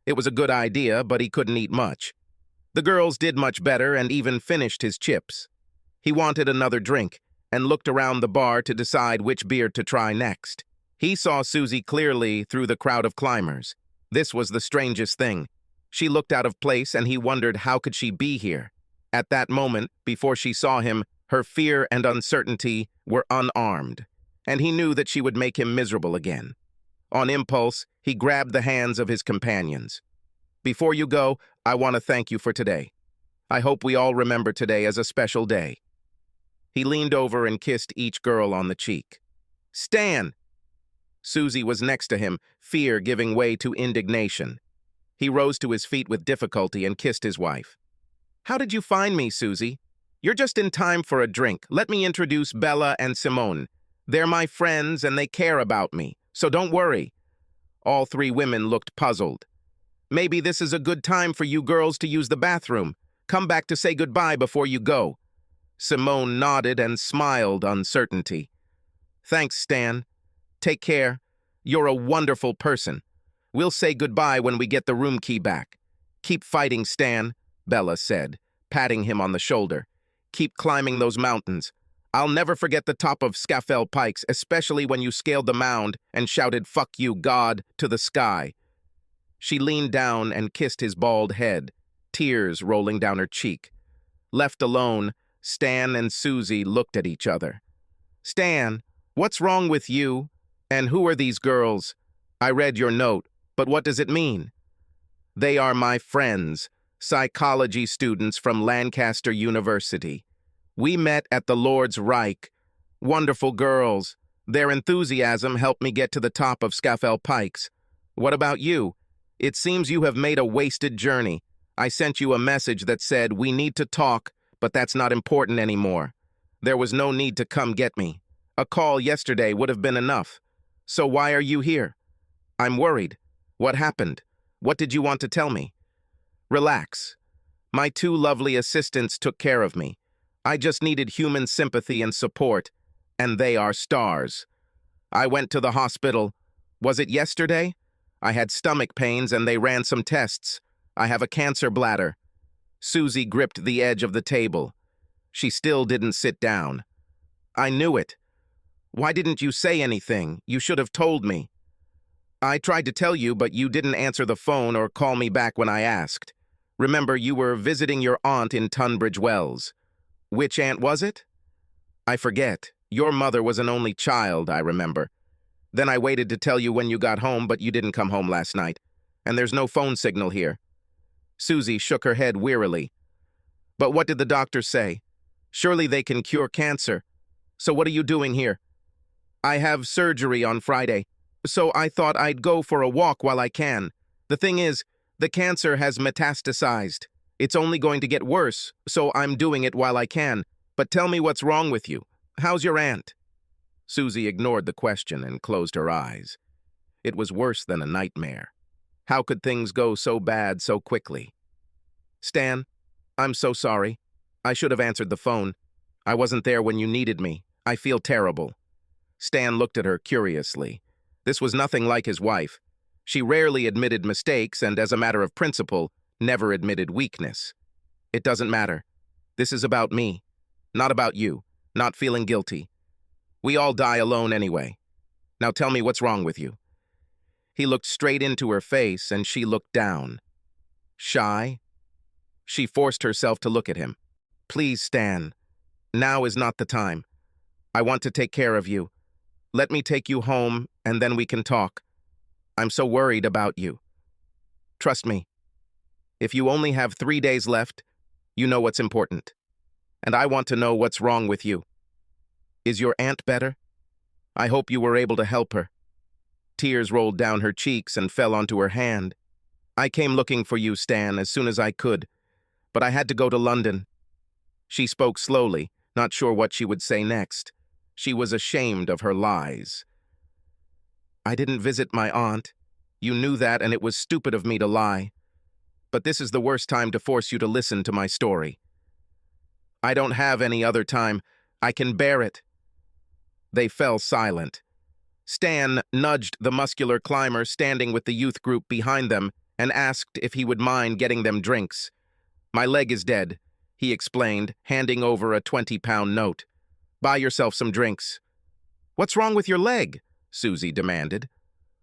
It was a good idea, but he couldn't eat much. The girls did much better and even finished his chips. He wanted another drink and looked around the bar to decide which beer to try next. He saw Susie clearly through the crowd of climbers. This was the strangest thing. She looked out of place and he wondered how could she be here. At that moment, before she saw him, her fear and uncertainty were unarmed, and he knew that she would make him miserable again. On impulse, he grabbed the hands of his companions. "Before you go, I want to thank you for today. I hope we all remember today as a special day." He leaned over and kissed each girl on the cheek. "Stan!" Susie was next to him, fear giving way to indignation. He rose to his feet with difficulty and kissed his wife. "How did you find me, Susie? You're just in time for a drink. Let me introduce Bella and Simone. They're my friends and they care about me, so don't worry." All three women looked puzzled. "Maybe this is a good time for you girls to use the bathroom. Come back to say goodbye before you go." Simone nodded and smiled uncertainty. "Thanks, Stan. Take care. You're a wonderful person. We'll say goodbye when we get the room key back." "Keep fighting, Stan," Bella said, patting him on the shoulder. "Keep climbing those mountains. I'll never forget the top of Scafell Pikes, especially when you scaled the mound and shouted, 'Fuck you, God,' to the sky." She leaned down and kissed his bald head, tears rolling down her cheek. Left alone, Stan and Susie looked at each other. "Stan, what's wrong with you? And who are these girls? I read your note, but what does it mean?" "They are my friends, psychology students from Lancaster University. We met at the Lord's Reich. Wonderful girls. Their enthusiasm helped me get to the top of Scafell Pikes. What about you? It seems you have made a wasted journey. I sent you a message that said, 'We need to talk,' but that's not important anymore. There was no need to come get me. A call yesterday would have been enough. So why are you here?" "I'm worried. What happened? What did you want to tell me?" "Relax. My two lovely assistants took care of me. I just needed human sympathy and support, and they are stars. I went to the hospital. Was it yesterday? I had stomach pains and they ran some tests. I have a cancer bladder." Susie gripped the edge of the table. She still didn't sit down. "I knew it. Why didn't you say anything? You should have told me." "I tried to tell you, but you didn't answer the phone or call me back when I asked. Remember, you were visiting your aunt in Tunbridge Wells." "Which aunt was it?" "I forget. Your mother was an only child, I remember. Then I waited to tell you when you got home, but you didn't come home last night. And there's no phone signal here." Susie shook her head wearily. "But what did the doctor say? Surely they can cure cancer. So what are you doing here?" "I have surgery on Friday, so I thought I'd go for a walk while I can. The thing is, the cancer has metastasized. It's only going to get worse, so I'm doing it while I can. But tell me what's wrong with you. How's your aunt?" Susie ignored the question and closed her eyes. It was worse than a nightmare. How could things go so bad so quickly? "Stan, I'm so sorry. I should have answered the phone. I wasn't there when you needed me. I feel terrible." Stan looked at her curiously. This was nothing like his wife. She rarely admitted mistakes and, as a matter of principle, never admitted weakness. "It doesn't matter. This is about me, not about you, not feeling guilty. We all die alone anyway. Now tell me what's wrong with you." He looked straight into her face and she looked down. Shy? She forced herself to look at him. "Please, Stan. Now is not the time. I want to take care of you. Let me take you home and then we can talk. I'm so worried about you. Trust me. If you only have 3 days left, you know what's important. And I want to know what's wrong with you. Is your aunt better? I hope you were able to help her." Tears rolled down her cheeks and fell onto her hand. "I came looking for you, Stan, as soon as I could, but I had to go to London." She spoke slowly, not sure what she would say next. She was ashamed of her lies. "I didn't visit my aunt. You knew that, and it was stupid of me to lie. But this is the worst time to force you to listen to my story. I don't have any other time. I can bear it." They fell silent. Stan nudged the muscular climber standing with the youth group behind them and asked if he would mind getting them drinks. "My leg is dead," he explained, handing over a 20-pound note. "Buy yourself some drinks." "What's wrong with your leg?" Susie demanded.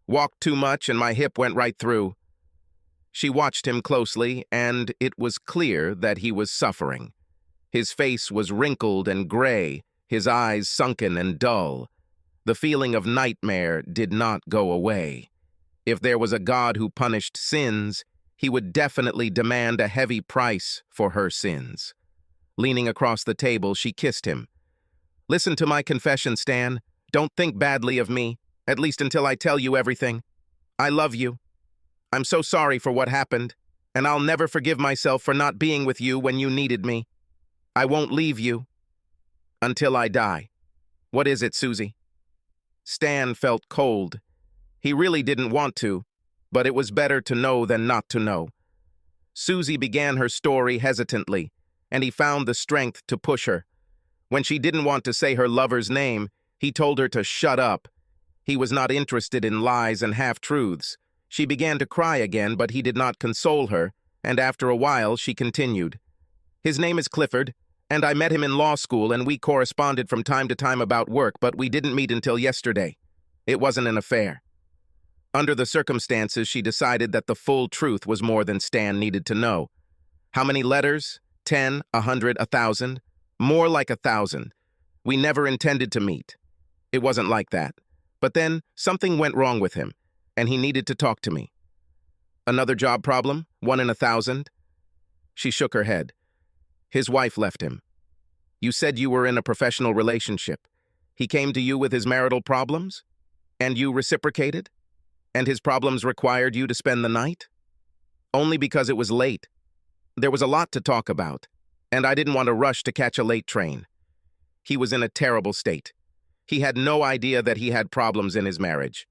"Walked too much and my hip went right through." She watched him closely, and it was clear that he was suffering. His face was wrinkled and gray, his eyes sunken and dull. The feeling of nightmare did not go away. If there was a God who punished sins, he would definitely demand a heavy price for her sins. Leaning across the table, she kissed him. "Listen to my confession, Stan. Don't think badly of me. at least until I tell you everything. I love you. I'm so sorry for what happened, and I'll never forgive myself for not being with you when you needed me. I won't leave you. Until I die. What is it, Susie? Stan felt cold. He really didn't want to, but it was better to know than not to know. Susie began her story hesitantly, and he found the strength to push her. When she didn't want to say her lover's name, he told her to shut up. He was not interested in lies and half-truths. She began to cry again, but he did not console her, and after a while she continued. His name is Clifford, and I met him in law school, and we corresponded from time to time about work, but we didn't meet until yesterday. It wasn't an affair. Under the circumstances, she decided that the full truth was more than Stan needed to know. How many letters? 10, 100, 1,000? More like 1,000. We never intended to meet. It wasn't like that. But then, something went wrong with him, and he needed to talk to me. Another job problem? 1 in 1,000? She shook her head. His wife left him. You said you were in a professional relationship. He came to you with his marital problems? And you reciprocated? And his problems required you to spend the night? Only because it was late. There was a lot to talk about, and I didn't want to rush to catch a late train. He was in a terrible state. He had no idea that he had problems in his marriage.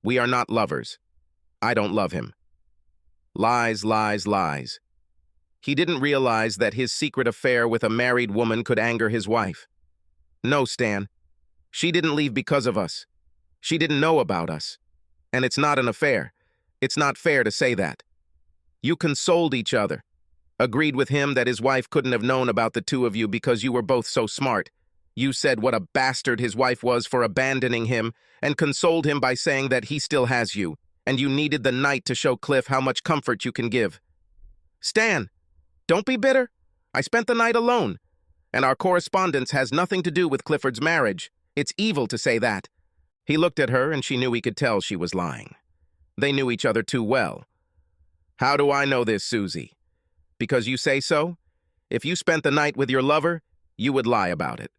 We are not lovers. I don't love him. Lies, lies, lies. He didn't realize that his secret affair with a married woman could anger his wife. No, Stan. She didn't leave because of us. She didn't know about us. And it's not an affair. It's not fair to say that. You consoled each other. Agreed with him that his wife couldn't have known about the two of you because you were both so smart. You said what a bastard his wife was for abandoning him, and consoled him by saying that he still has you, and you needed the night to show Cliff how much comfort you can give. Stan, don't be bitter. I spent the night alone, and our correspondence has nothing to do with Clifford's marriage. It's evil to say that. He looked at her, and she knew he could tell she was lying. They knew each other too well. How do I know this, Susie? Because you say so? If you spent the night with your lover, you would lie about it.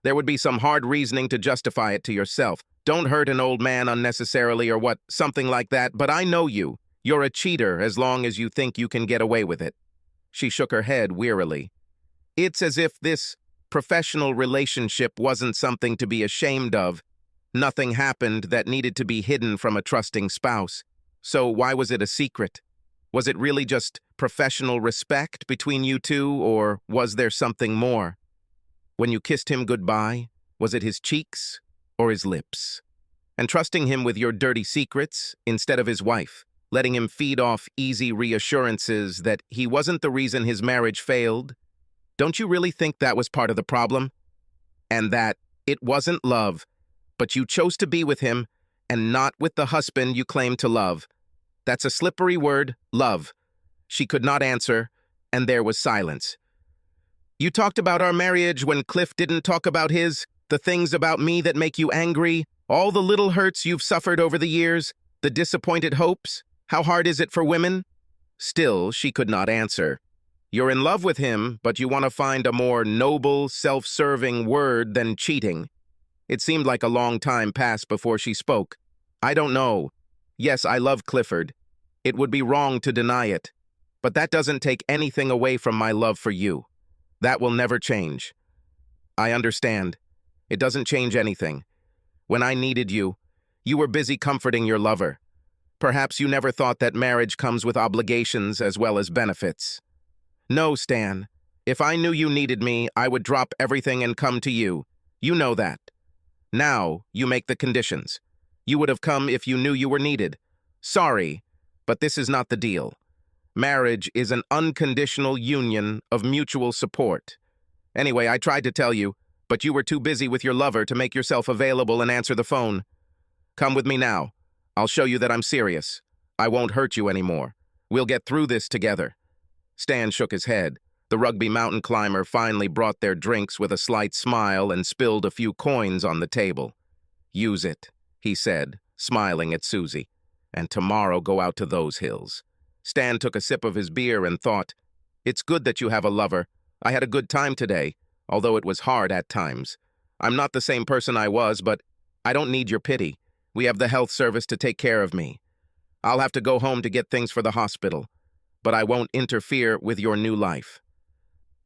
There would be some hard reasoning to justify it to yourself. Don't hurt an old man unnecessarily or what, something like that, but I know you. You're a cheater as long as you think you can get away with it. She shook her head wearily. It's as if this professional relationship wasn't something to be ashamed of. Nothing happened that needed to be hidden from a trusting spouse. So why was it a secret? Was it really just professional respect between you two, or was there something more? When you kissed him goodbye, was it his cheeks or his lips? And trusting him with your dirty secrets instead of his wife, letting him feed off easy reassurances that he wasn't the reason his marriage failed? Don't you really think that was part of the problem? And that it wasn't love, but you chose to be with him and not with the husband you claimed to love. That's a slippery word, love. She could not answer, and there was silence. You talked about our marriage when Cliff didn't talk about his, the things about me that make you angry, all the little hurts you've suffered over the years, the disappointed hopes. How hard is it for women? Still, she could not answer. You're in love with him, but you want to find a more noble, self-serving word than cheating. It seemed like a long time passed before she spoke. I don't know. Yes, I love Clifford. It would be wrong to deny it. But that doesn't take anything away from my love for you. That will never change. I understand. It doesn't change anything. When I needed you, you were busy comforting your lover. Perhaps you never thought that marriage comes with obligations as well as benefits. No, Stan. If I knew you needed me, I would drop everything and come to you. You know that. Now, you make the conditions. You would have come if you knew you were needed. Sorry, but this is not the deal. Marriage is an unconditional union of mutual support. Anyway, I tried to tell you, but you were too busy with your lover to make yourself available and answer the phone. Come with me now. I'll show you that I'm serious. I won't hurt you anymore. We'll get through this together. Stan shook his head. The rugby mountain climber finally brought their drinks with a slight smile and spilled a few coins on the table. Use it, he said, smiling at Susie, and tomorrow go out to those hills. Stan took a sip of his beer and thought, it's good that you have a lover. I had a good time today, although it was hard at times. I'm not the same person I was, but I don't need your pity. We have the health service to take care of me. I'll have to go home to get things for the hospital, but I won't interfere with your new life.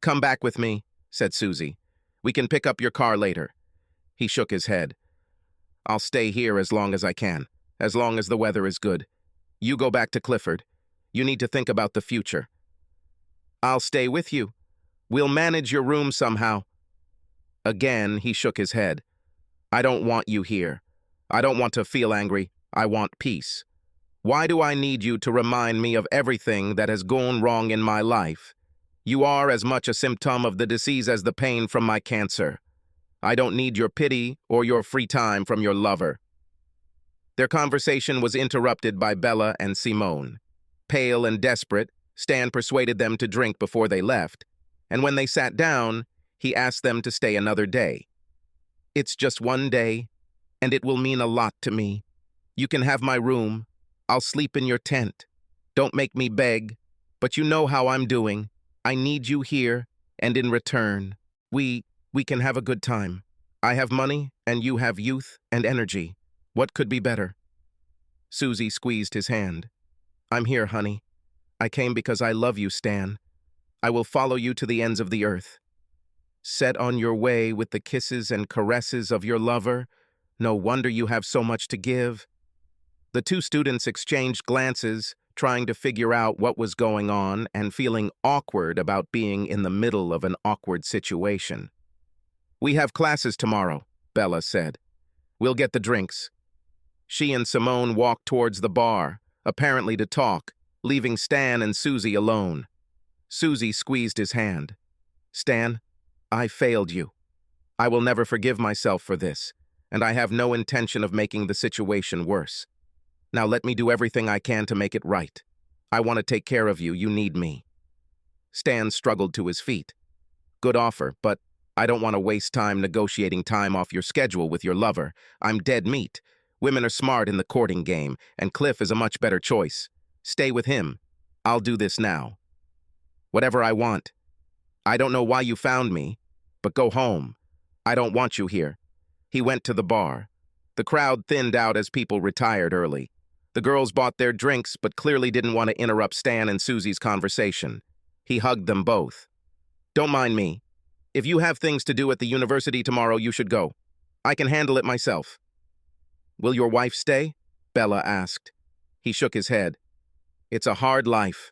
Come back with me, said Susie. We can pick up your car later. He shook his head. I'll stay here as long as I can, as long as the weather is good. You go back to Clifford. You need to think about the future. I'll stay with you. We'll manage your room somehow. Again, he shook his head. I don't want you here. I don't want to feel angry. I want peace. Why do I need you to remind me of everything that has gone wrong in my life? You are as much a symptom of the disease as the pain from my cancer. I don't need your pity or your free time from your lover. Their conversation was interrupted by Bella and Simone. Pale and desperate, Stan persuaded them to drink before they left, and when they sat down, he asked them to stay another day. It's just one day, and it will mean a lot to me. You can have my room. I'll sleep in your tent. Don't make me beg, but you know how I'm doing. I need you here, and in return, we can have a good time. I have money, and you have youth and energy. What could be better? Susie squeezed his hand. I'm here, honey. I came because I love you, Stan. I will follow you to the ends of the earth. Set on your way with the kisses and caresses of your lover. No wonder you have so much to give. The two students exchanged glances, trying to figure out what was going on and feeling awkward about being in the middle of an awkward situation. We have classes tomorrow, Bella said. We'll get the drinks. She and Simone walked towards the bar, apparently to talk, leaving Stan and Susie alone. Susie squeezed his hand. Stan, I failed you. I will never forgive myself for this, and I have no intention of making the situation worse. Now let me do everything I can to make it right. I want to take care of you. You need me. Stan struggled to his feet. Good offer, but I don't want to waste time negotiating time off your schedule with your lover. I'm dead meat. Women are smart in the courting game, and Cliff is a much better choice. Stay with him. I'll do this now. Whatever I want. I don't know why you found me, but go home. I don't want you here. He went to the bar. The crowd thinned out as people retired early. The girls bought their drinks, but clearly didn't want to interrupt Stan and Susie's conversation. He hugged them both. Don't mind me. If you have things to do at the university tomorrow, you should go. I can handle it myself. Will your wife stay? Bella asked. He shook his head. It's a hard life,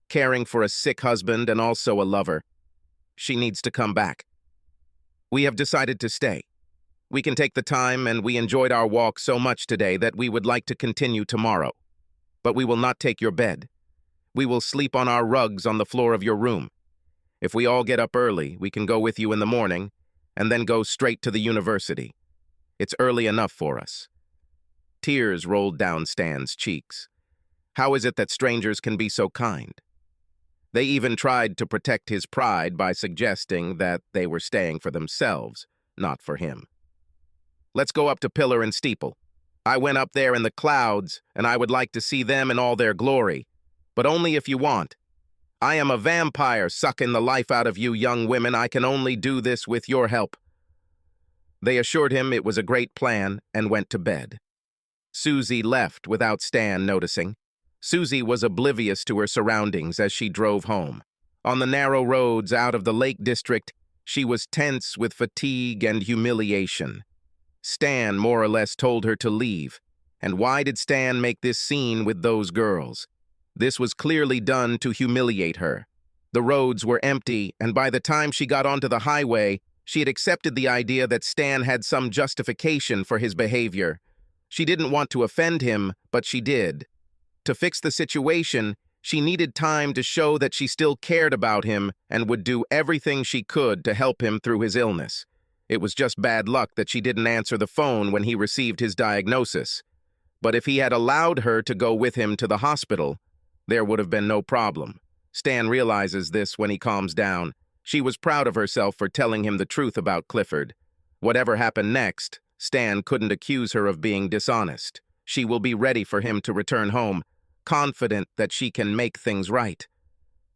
caring for a sick husband and also a lover. She needs to come back. We have decided to stay. We can take the time, and we enjoyed our walk so much today that we would like to continue tomorrow. But we will not take your bed. We will sleep on our rugs on the floor of your room. If we all get up early, we can go with you in the morning, and then go straight to the university. It's early enough for us. Tears rolled down Stan's cheeks. How is it that strangers can be so kind? They even tried to protect his pride by suggesting that they were staying for themselves, not for him. Let's go up to Pillar and Steeple. I went up there in the clouds, and I would like to see them in all their glory, but only if you want. I am a vampire sucking the life out of you young women. I can only do this with your help. They assured him it was a great plan and went to bed. Susie left without Stan noticing. Susie was oblivious to her surroundings as she drove home. On the narrow roads out of the Lake District, she was tense with fatigue and humiliation. Stan more or less told her to leave. And why did Stan make this scene with those girls? This was clearly done to humiliate her. The roads were empty, and by the time she got onto the highway, she had accepted the idea that Stan had some justification for his behavior. She didn't want to offend him, but she did. To fix the situation, she needed time to show that she still cared about him and would do everything she could to help him through his illness. It was just bad luck that she didn't answer the phone when he received his diagnosis. But if he had allowed her to go with him to the hospital, there would have been no problem. Stan realizes this when he calms down. She was proud of herself for telling him the truth about Clifford. Whatever happened next, Stan couldn't accuse her of being dishonest. She will be ready for him to return home, confident that she can make things right.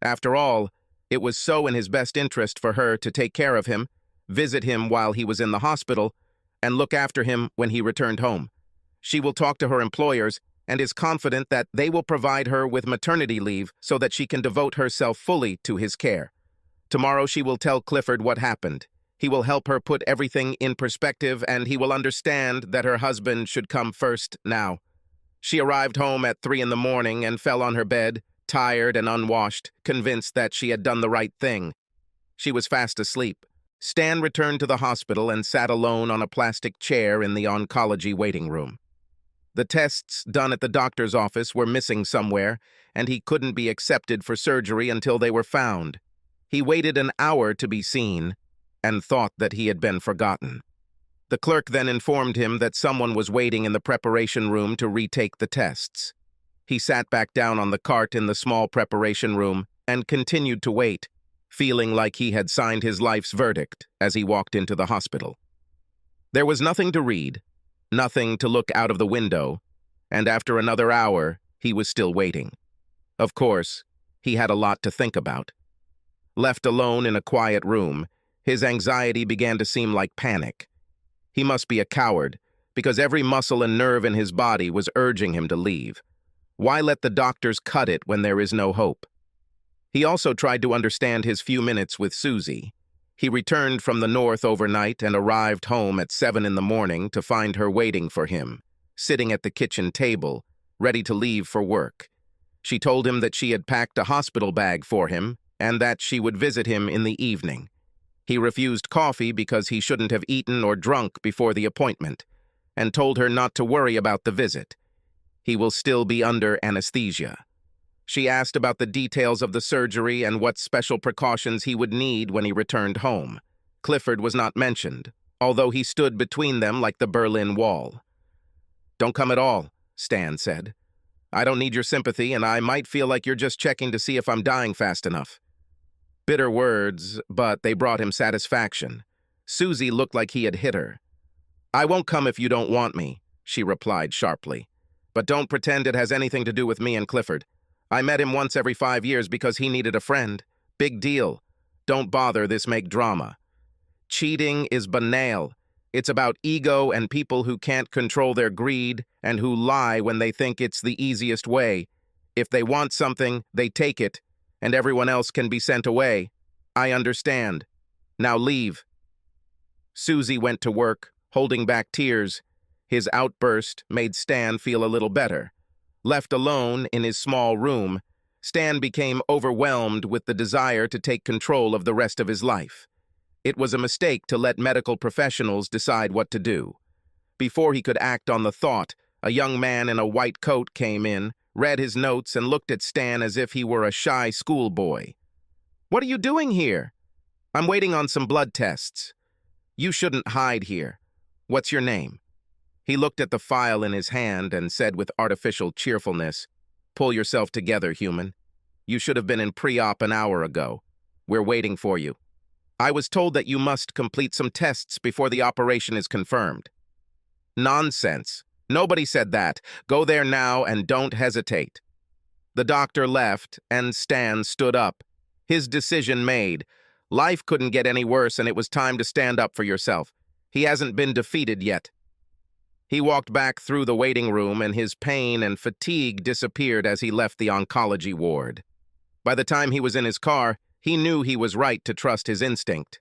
After all, it was so in his best interest for her to take care of him, visit him while he was in the hospital, and look after him when he returned home. She will talk to her employers and is confident that they will provide her with maternity leave so that she can devote herself fully to his care. Tomorrow she will tell Clifford what happened. He will help her put everything in perspective, and he will understand that her husband should come first now. She arrived home at 3 in the morning and fell on her bed, tired and unwashed, convinced that she had done the right thing. She was fast asleep. Stan returned to the hospital and sat alone on a plastic chair in the oncology waiting room. The tests done at the doctor's office were missing somewhere, and he couldn't be accepted for surgery until they were found. He waited an hour to be seen and thought that he had been forgotten. The clerk then informed him that someone was waiting in the preparation room to retake the tests. He sat back down on the cart in the small preparation room and continued to wait, feeling like he had signed his life's verdict as he walked into the hospital. There was nothing to read, nothing to look out of the window, and after another hour, he was still waiting. Of course, he had a lot to think about. Left alone in a quiet room, his anxiety began to seem like panic. He must be a coward, because every muscle and nerve in his body was urging him to leave. Why let the doctors cut it when there is no hope? He also tried to understand his few minutes with Susie. He returned from the north overnight and arrived home at 7 in the morning to find her waiting for him, sitting at the kitchen table, ready to leave for work. She told him that she had packed a hospital bag for him and that she would visit him in the evening. He refused coffee because he shouldn't have eaten or drunk before the appointment, and told her not to worry about the visit. He will still be under anesthesia. She asked about the details of the surgery and what special precautions he would need when he returned home. Clifford was not mentioned, although he stood between them like the Berlin Wall. "Don't come at all," Stan said. "I don't need your sympathy, and I might feel like you're just checking to see if I'm dying fast enough." Bitter words, but they brought him satisfaction. Susie looked like he had hit her. "I won't come if you don't want me," she replied sharply. "But don't pretend it has anything to do with me and Clifford. I met him once every 5 years because he needed a friend. Big deal. Don't bother, this make drama. Cheating is banal. It's about ego and people who can't control their greed and who lie when they think it's the easiest way. If they want something, they take it, and everyone else can be sent away. I understand. Now leave." Susie went to work, holding back tears. His outburst made Stan feel a little better. Left alone in his small room, Stan became overwhelmed with the desire to take control of the rest of his life. It was a mistake to let medical professionals decide what to do. Before he could act on the thought, a young man in a white coat came in, read his notes, and looked at Stan as if he were a shy schoolboy. "What are you doing here?" "I'm waiting on some blood tests." "You shouldn't hide here. What's your name?" He looked at the file in his hand and said with artificial cheerfulness, "Pull yourself together, human. You should have been in pre-op an hour ago. We're waiting for you. I was told that you must complete some tests before the operation is confirmed." "Nonsense. Nobody said that. Go there now and don't hesitate." The doctor left, and Stan stood up. His decision made. Life couldn't get any worse, and it was time to stand up for yourself. He hasn't been defeated yet. He walked back through the waiting room, and his pain and fatigue disappeared as he left the oncology ward. By the time he was in his car, he knew he was right to trust his instinct.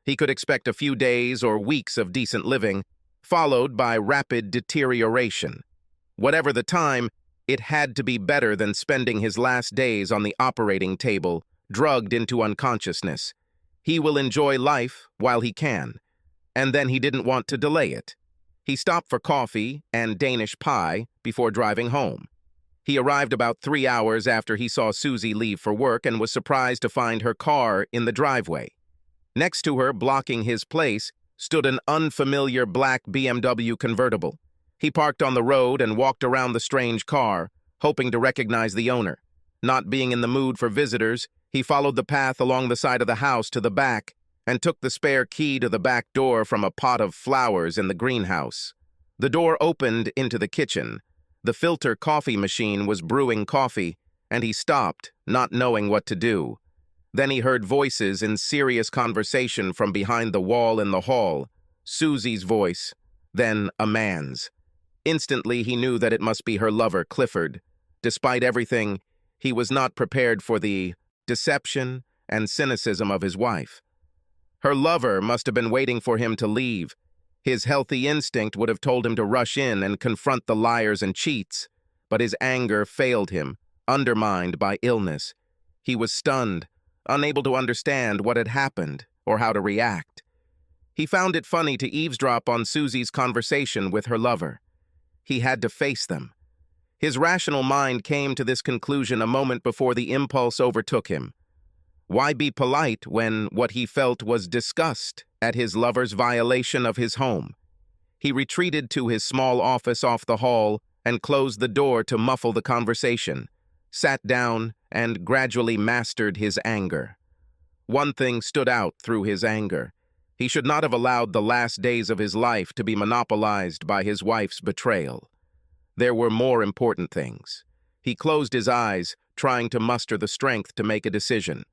He could expect a few days or weeks of decent living, followed by rapid deterioration. Whatever the time, it had to be better than spending his last days on the operating table, drugged into unconsciousness. He will enjoy life while he can, and then he didn't want to delay it. He stopped for coffee and Danish pie before driving home. He arrived about 3 hours after he saw Susie leave for work and was surprised to find her car in the driveway. Next to her, blocking his place, stood an unfamiliar black BMW convertible. He parked on the road and walked around the strange car, hoping to recognize the owner. Not being in the mood for visitors, he followed the path along the side of the house to the back and took the spare key to the back door from a pot of flowers in the greenhouse. The door opened into the kitchen. The filter coffee machine was brewing coffee, and he stopped, not knowing what to do. Then he heard voices in serious conversation from behind the wall in the hall. Susie's voice, then a man's. Instantly, he knew that it must be her lover, Clifford. Despite everything, he was not prepared for the deception and cynicism of his wife. Her lover must have been waiting for him to leave. His healthy instinct would have told him to rush in and confront the liars and cheats, but his anger failed him, undermined by illness. He was stunned, unable to understand what had happened or how to react. He found it funny to eavesdrop on Susie's conversation with her lover. He had to face them. His rational mind came to this conclusion a moment before the impulse overtook him. Why be polite when what he felt was disgust at his lover's violation of his home? He retreated to his small office off the hall and closed the door to muffle the conversation, sat down, and gradually mastered his anger. One thing stood out through his anger. He should not have allowed the last days of his life to be monopolized by his wife's betrayal. There were more important things. He closed his eyes, trying to muster the strength to make a decision.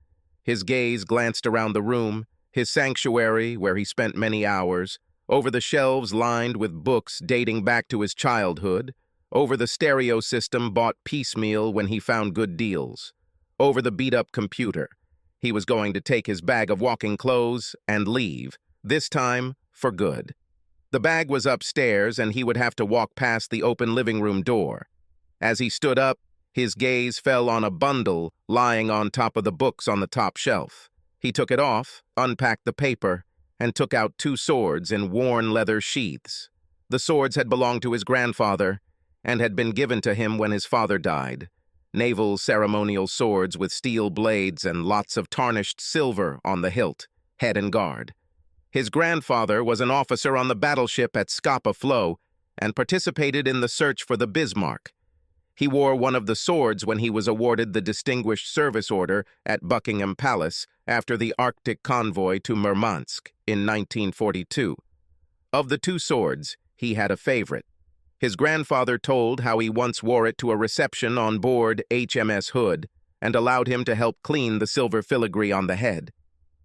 His gaze glanced around the room, his sanctuary where he spent many hours, over the shelves lined with books dating back to his childhood, over the stereo system bought piecemeal when he found good deals, over the beat-up computer. He was going to take his bag of walking clothes and leave, this time for good. The bag was upstairs, and he would have to walk past the open living room door. As he stood up, his gaze fell on a bundle lying on top of the books on the top shelf. He took it off, unpacked the paper, and took out 2 swords in worn leather sheaths. The swords had belonged to his grandfather and had been given to him when his father died. Naval ceremonial swords with steel blades and lots of tarnished silver on the hilt, head and guard. His grandfather was an officer on the battleship at Scapa Flow and participated in the search for the Bismarck. He wore one of the swords when he was awarded the Distinguished Service Order at Buckingham Palace after the Arctic convoy to Murmansk in 1942. Of the 2 swords, he had a favorite. His grandfather told how he once wore it to a reception on board HMS Hood and allowed him to help clean the silver filigree on the head.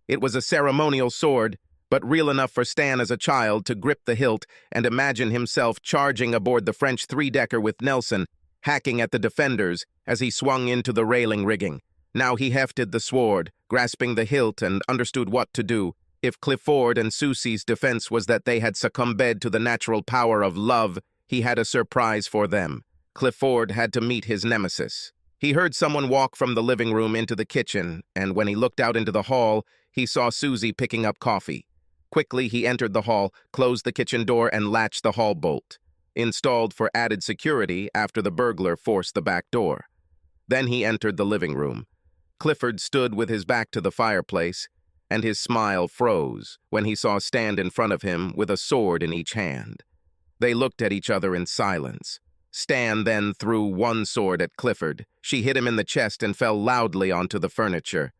It was a ceremonial sword, but real enough for Stan as a child to grip the hilt and imagine himself charging aboard the French 3-decker with Nelson, hacking at the defenders as he swung into the railing rigging. Now he hefted the sword, grasping the hilt, and understood what to do. If Clifford and Susie's defense was that they had succumbed to the natural power of love, he had a surprise for them. Clifford had to meet his nemesis. He heard someone walk from the living room into the kitchen, and when he looked out into the hall, he saw Susie picking up coffee. Quickly, he entered the hall, closed the kitchen door, and latched the hall bolt, installed for added security after the burglar forced the back door. Then he entered the living room. Clifford stood with his back to the fireplace, and his smile froze when he saw stand in front of him with a sword in each hand. They looked at each other in silence. Stan then threw one sword at Clifford. She hit him in the chest and fell loudly onto the furniture.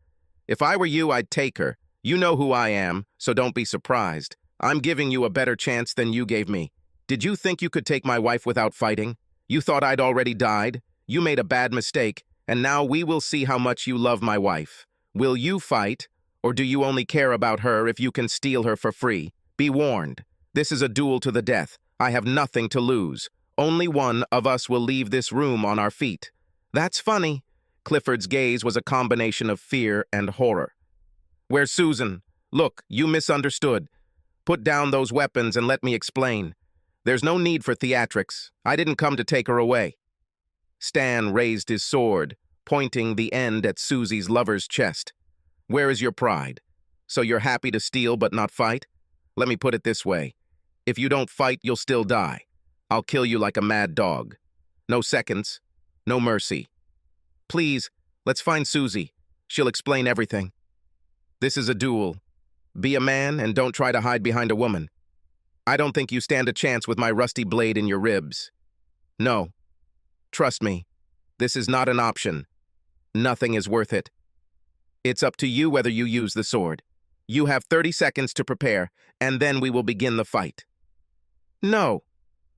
"If I were you, I'd take her. You know who I am, so don't be surprised. I'm giving you a better chance than you gave me. Did you think you could take my wife without fighting? You thought I'd already died? You made a bad mistake, and now we will see how much you love my wife. Will you fight, or do you only care about her if you can steal her for free? Be warned. This is a duel to the death. I have nothing to lose. Only one of us will leave this room on our feet." "That's funny." Clifford's gaze was a combination of fear and horror. "Where's Susan? Look, you misunderstood. Put down those weapons and let me explain. There's no need for theatrics. I didn't come to take her away." Stan raised his sword, pointing the end at Susie's lover's chest. "Where is your pride? So you're happy to steal but not fight? Let me put it this way. If you don't fight, you'll still die. I'll kill you like a mad dog. No seconds, no mercy. Please, let's find Susie. She'll explain everything. This is a duel. Be a man and don't try to hide behind a woman. I don't think you stand a chance with my rusty blade in your ribs. No. Trust me, this is not an option. Nothing is worth it. It's up to you whether you use the sword. You have 30 seconds to prepare, and then we will begin the fight." "No.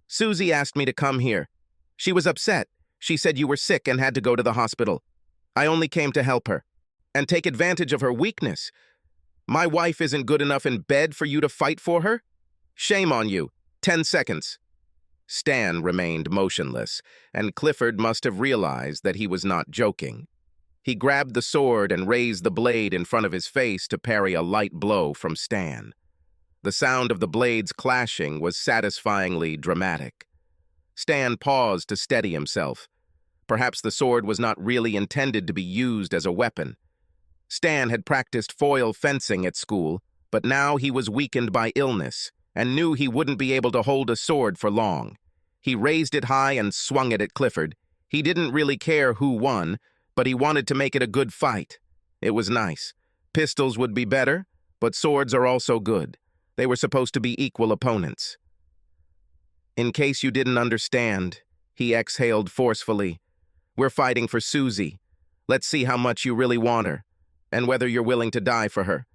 Susie asked me to come here. She was upset. She said you were sick and had to go to the hospital. I only came to help her and take advantage of her weakness. My wife isn't good enough in bed for you to fight for her? Shame on you. 10 seconds. Stan remained motionless, and Clifford must have realized that he was not joking. He grabbed the sword and raised the blade in front of his face to parry a light blow from Stan. The sound of the blades clashing was satisfyingly dramatic. Stan paused to steady himself. Perhaps the sword was not really intended to be used as a weapon. Stan had practiced foil fencing at school, but now he was weakened by illness and knew he wouldn't be able to hold a sword for long. He raised it high and swung it at Clifford. He didn't really care who won, but he wanted to make it a good fight. It was nice. Pistols would be better, but swords are also good. They were supposed to be equal opponents. In case you didn't understand, he exhaled forcefully. We're fighting for Susie. Let's see how much you really want her, and whether you're willing to die for her.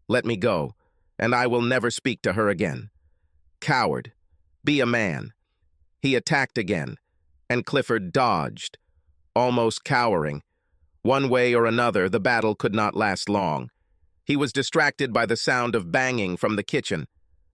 Let me go, and I will never speak to her again. Coward. Be a man. He attacked again, and Clifford dodged, almost cowering. One way or another, the battle could not last long. He was distracted by the sound of banging from the kitchen.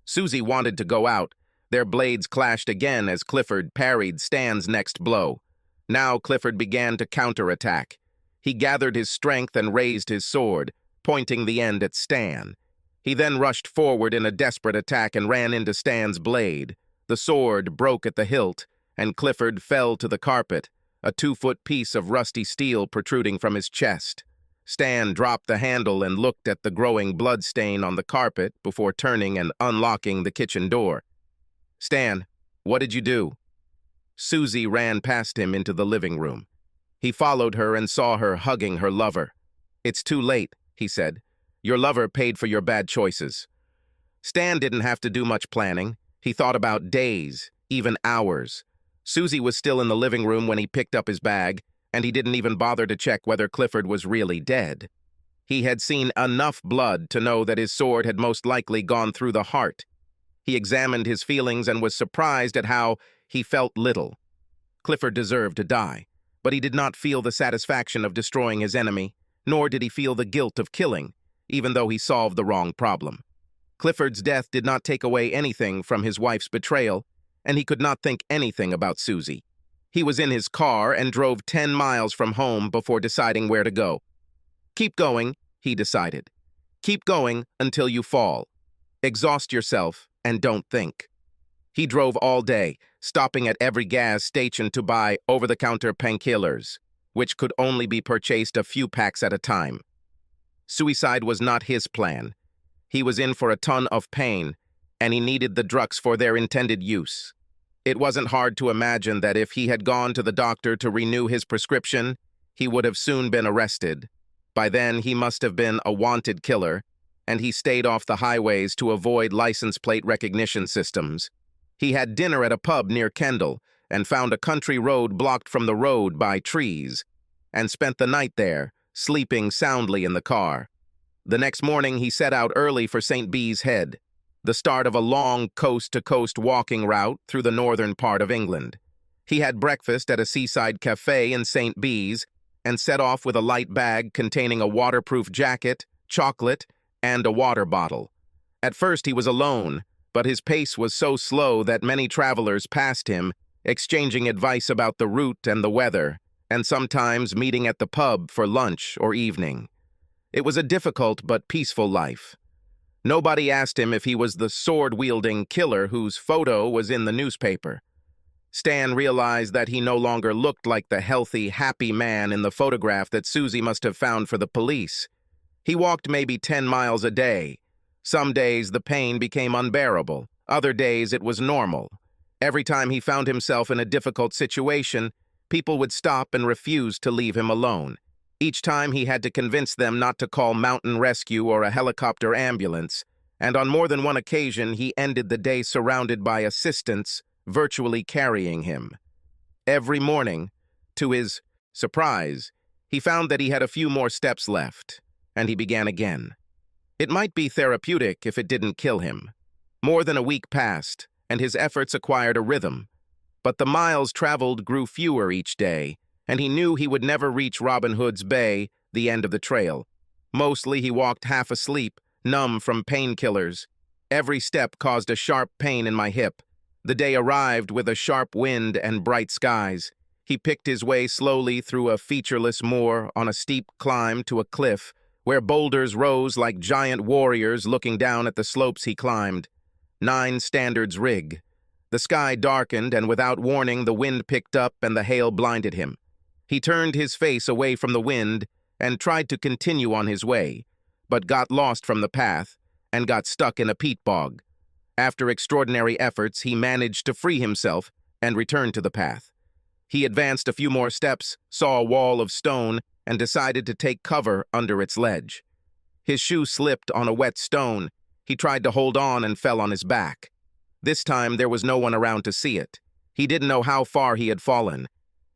Susie wanted to go out. Their blades clashed again as Clifford parried Stan's next blow. Now Clifford began to counterattack. He gathered his strength and raised his sword, pointing the end at Stan. He then rushed forward in a desperate attack and ran into Stan's blade. The sword broke at the hilt, and Clifford fell to the carpet, a 2-foot piece of rusty steel protruding from his chest. Stan dropped the handle and looked at the growing blood stain on the carpet before turning and unlocking the kitchen door. Stan, what did you do? Susie ran past him into the living room. He followed her and saw her hugging her lover. It's too late, he said. Your lover paid for your bad choices. Stan didn't have to do much planning. He thought about days, even hours. Susie was still in the living room when he picked up his bag, and he didn't even bother to check whether Clifford was really dead. He had seen enough blood to know that his sword had most likely gone through the heart. He examined his feelings and was surprised at how he felt little. Clifford deserved to die, but he did not feel the satisfaction of destroying his enemy, nor did he feel the guilt of killing, even though he solved the wrong problem. Clifford's death did not take away anything from his wife's betrayal, and he could not think anything about Susie. He was in his car and drove 10 miles from home before deciding where to go. Keep going, he decided. Keep going until you fall. Exhaust yourself and don't think. He drove all day, stopping at every gas station to buy over-the-counter painkillers, which could only be purchased a few packs at a time. Suicide was not his plan. He was in for a ton of pain, and he needed the drugs for their intended use. It wasn't hard to imagine that if he had gone to the doctor to renew his prescription, he would have soon been arrested. By then, he must have been a wanted killer, and he stayed off the highways to avoid license plate recognition systems. He had dinner at a pub near Kendall and found a country road blocked from the road by trees, and spent the night there, sleeping soundly in the car. The next morning, he set out early for St. Bees Head, the start of a long coast-to-coast walking route through the northern part of England. He had breakfast at a seaside cafe in St. Bees and set off with a light bag containing a waterproof jacket, chocolate, and a water bottle. At first, he was alone, but his pace was so slow that many travelers passed him, exchanging advice about the route and the weather, and sometimes meeting at the pub for lunch or evening. It was a difficult but peaceful life. Nobody asked him if he was the sword-wielding killer whose photo was in the newspaper. Stan realized that he no longer looked like the healthy, happy man in the photograph that Susie must have found for the police. He walked maybe 10 miles a day. Some days the pain became unbearable. Other days it was normal. Every time he found himself in a difficult situation, people would stop and refuse to leave him alone. Each time he had to convince them not to call mountain rescue or a helicopter ambulance, and on more than one occasion he ended the day surrounded by assistants, virtually carrying him. Every morning, to his surprise, he found that he had a few more steps left, and he began again. It might be therapeutic if it didn't kill him. More than a week passed, and his efforts acquired a rhythm. But the miles traveled grew fewer each day, and he knew he would never reach Robin Hood's Bay, the end of the trail. Mostly he walked half asleep, numb from painkillers. Every step caused a sharp pain in my hip. The day arrived with a sharp wind and bright skies. He picked his way slowly through a featureless moor on a steep climb to a cliff, where boulders rose like giant warriors looking down at the slopes he climbed. 9 standards rig. The sky darkened, and without warning the wind picked up and the hail blinded him. He turned his face away from the wind and tried to continue on his way, but got lost from the path and got stuck in a peat bog. After extraordinary efforts, he managed to free himself and return to the path. He advanced a few more steps, saw a wall of stone, and decided to take cover under its ledge. His shoe slipped on a wet stone. He tried to hold on and fell on his back. This time there was no one around to see it. He didn't know how far he had fallen.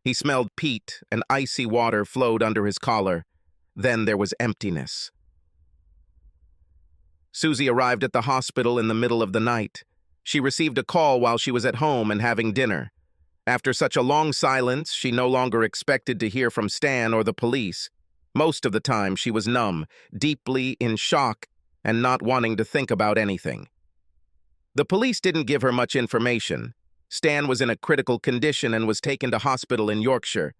He smelled peat, and icy water flowed under his collar. Then there was emptiness. Susie arrived at the hospital in the middle of the night. She received a call while she was at home and having dinner. After such a long silence, she no longer expected to hear from Stan or the police. Most of the time, she was numb, deeply in shock, and not wanting to think about anything. The police didn't give her much information. Stan was in a critical condition and was taken to hospital in Yorkshire.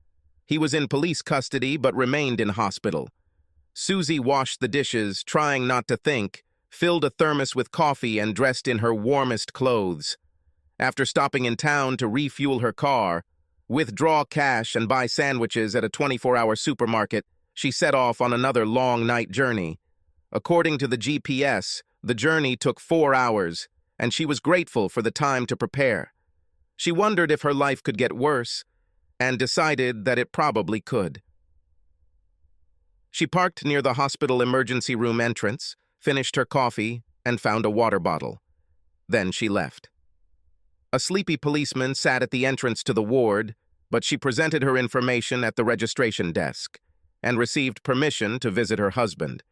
He was in police custody but remained in hospital. Susie washed the dishes, trying not to think, filled a thermos with coffee and dressed in her warmest clothes. After stopping in town to refuel her car, withdraw cash and buy sandwiches at a 24-hour supermarket, she set off on another long night journey. According to the GPS, the journey took 4 hours, and she was grateful for the time to prepare. She wondered if her life could get worse, and decided that it probably could. She parked near the hospital emergency room entrance, finished her coffee, and found a water bottle. Then she left. A sleepy policeman sat at the entrance to the ward, but she presented her information at the registration desk and received permission to visit her husband.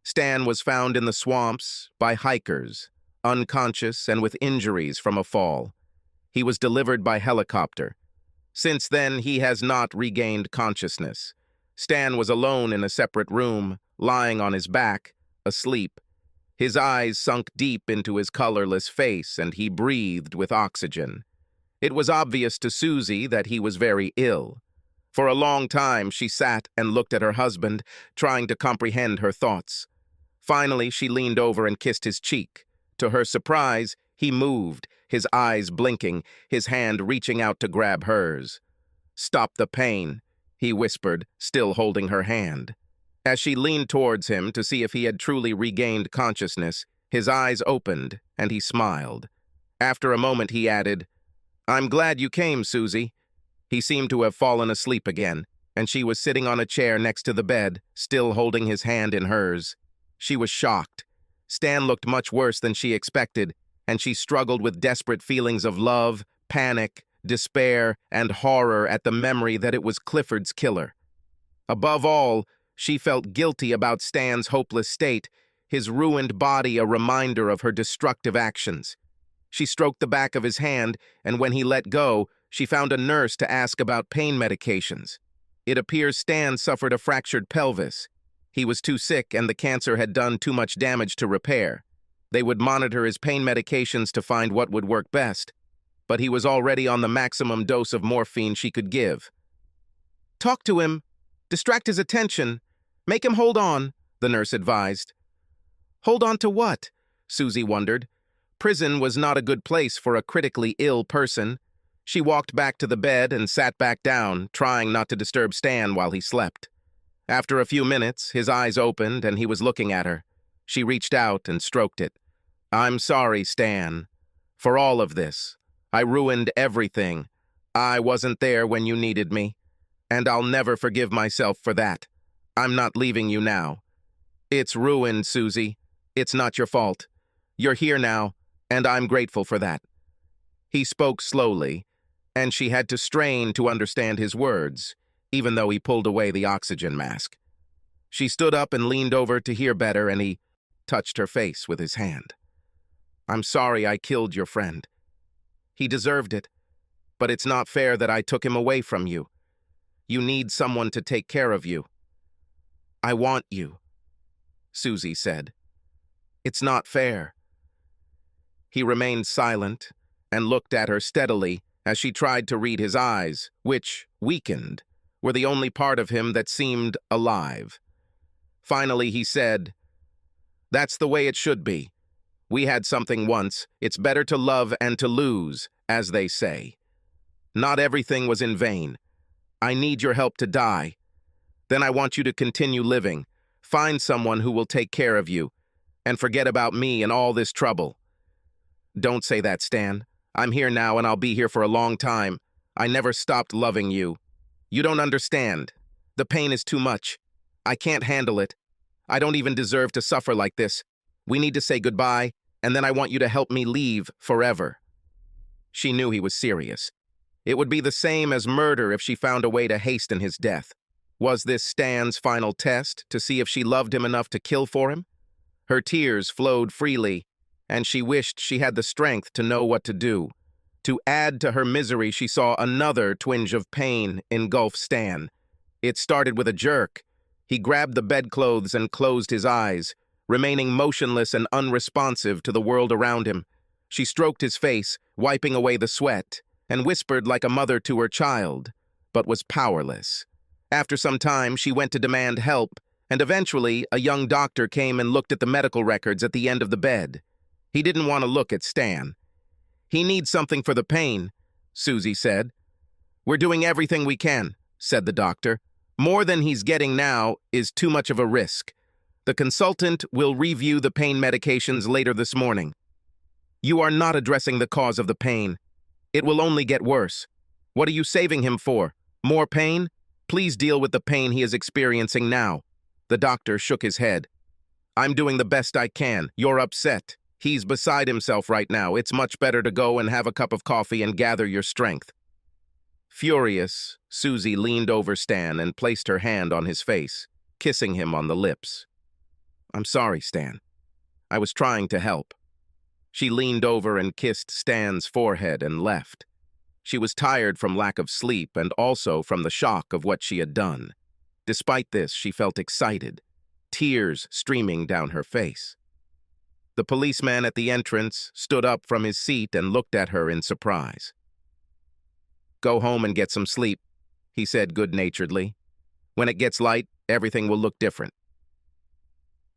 Stan was found in the swamps by hikers, unconscious and with injuries from a fall. He was delivered by helicopter. Since then, he has not regained consciousness. Stan was alone in a separate room, lying on his back, asleep. His eyes sunk deep into his colorless face, and he breathed with oxygen. It was obvious to Susie that he was very ill. For a long time, she sat and looked at her husband, trying to comprehend her thoughts. Finally, she leaned over and kissed his cheek. To her surprise, he moved, his eyes blinking, his hand reaching out to grab hers. "Stop the pain," he whispered, still holding her hand. As she leaned towards him to see if he had truly regained consciousness, his eyes opened, and he smiled. After a moment, he added, "I'm glad you came, Susie." He seemed to have fallen asleep again, and she was sitting on a chair next to the bed, still holding his hand in hers. She was shocked. Stan looked much worse than she expected, and she struggled with desperate feelings of love, panic, despair, and horror at the memory that it was Clifford's killer. Above all, she felt guilty about Stan's hopeless state, his ruined body a reminder of her destructive actions. She stroked the back of his hand, and when he let go, she found a nurse to ask about pain medications. It appears Stan suffered a fractured pelvis. He was too sick, and the cancer had done too much damage to repair. They would monitor his pain medications to find what would work best, but he was already on the maximum dose of morphine she could give. "Talk to him. Distract his attention. Make him hold on," the nurse advised. Hold on to what? Susie wondered. Prison was not a good place for a critically ill person. She walked back to the bed and sat back down, trying not to disturb Stan while he slept. After a few minutes, his eyes opened and he was looking at her. She reached out and stroked it. "I'm sorry, Stan, for all of this. I ruined everything. I wasn't there when you needed me, and I'll never forgive myself for that. I'm not leaving you now. It's ruined, Susie. It's not your fault. You're here now, and I'm grateful for that." He spoke slowly, and she had to strain to understand his words, even though he pulled away the oxygen mask. She stood up and leaned over to hear better, and he touched her face with his hand. "I'm sorry I killed your friend. He deserved it, but it's not fair that I took him away from you. You need someone to take care of you." "I want you," Susie said. "It's not fair." He remained silent, and looked at her steadily as she tried to read his eyes, which, weakened, were the only part of him that seemed alive. Finally, he said, "That's the way it should be. We had something once. It's better to love and to lose, as they say. Not everything was in vain. I need your help to die. Then I want you to continue living. Find someone who will take care of you, and forget about me and all this trouble." "Don't say that, Stan. I'm here now and I'll be here for a long time. I never stopped loving you. You don't understand. The pain is too much. I can't handle it. I don't even deserve to suffer like this. We need to say goodbye, and then I want you to help me leave forever." She knew he was serious. It would be the same as murder if she found a way to hasten his death. Was this Stan's final test to see if she loved him enough to kill for him? Her tears flowed freely, and she wished she had the strength to know what to do. To add to her misery, she saw another twinge of pain engulf Stan. It started with a jerk. He grabbed the bedclothes and closed his eyes, remaining motionless and unresponsive to the world around him. She stroked his face, wiping away the sweat, and whispered like a mother to her child, but was powerless. After some time, she went to demand help, and eventually a young doctor came and looked at the medical records at the end of the bed. He didn't want to look at Stan. "He needs something for the pain," Susie said. "We're doing everything we can," said the doctor. "More than he's getting now is too much of a risk. The consultant will review the pain medications later this morning." "You are not addressing the cause of the pain. It will only get worse. What are you saving him for? More pain? Please deal with the pain he is experiencing now." The doctor shook his head. "I'm doing the best I can. You're upset. He's beside himself right now. It's much better to go and have a cup of coffee and gather your strength." Furious, Susie leaned over Stan and placed her hand on his face, kissing him on the lips. "I'm sorry, Stan. I was trying to help." She leaned over and kissed Stan's forehead and left. She was tired from lack of sleep and also from the shock of what she had done. Despite this, she felt excited, tears streaming down her face. The policeman at the entrance stood up from his seat and looked at her in surprise. "Go home and get some sleep," he said good-naturedly. "When it gets light, everything will look different."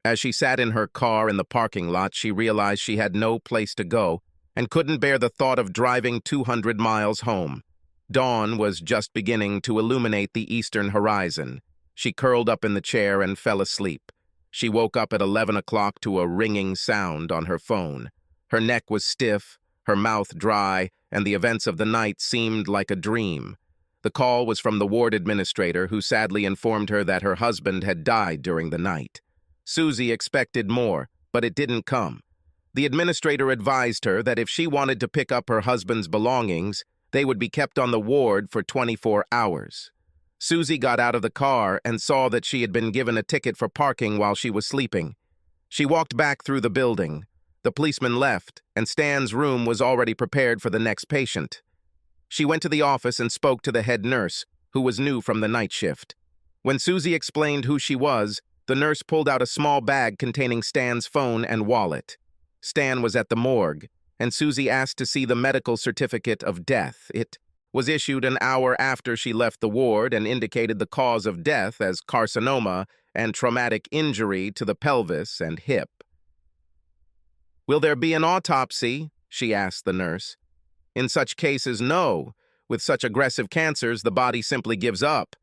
As she sat in her car in the parking lot, she realized she had no place to go and couldn't bear the thought of driving 200 miles home. Dawn was just beginning to illuminate the eastern horizon. She curled up in the chair and fell asleep. She woke up at 11 o'clock to a ringing sound on her phone. Her neck was stiff, her mouth dry, and the events of the night seemed like a dream. The call was from the ward administrator, who sadly informed her that her husband had died during the night. Susie expected more, but it didn't come. The administrator advised her that if she wanted to pick up her husband's belongings, they would be kept on the ward for 24 hours. Susie got out of the car and saw that she had been given a ticket for parking while she was sleeping. She walked back through the building. The policeman left, and Stan's room was already prepared for the next patient. She went to the office and spoke to the head nurse, who was new from the night shift. When Susie explained who she was, the nurse pulled out a small bag containing Stan's phone and wallet. Stan was at the morgue, and Susie asked to see the medical certificate of death. It was issued an hour after she left the ward and indicated the cause of death as carcinoma and traumatic injury to the pelvis and hip. "Will there be an autopsy?" she asked the nurse. "In such cases, no. With such aggressive cancers, the body simply gives up.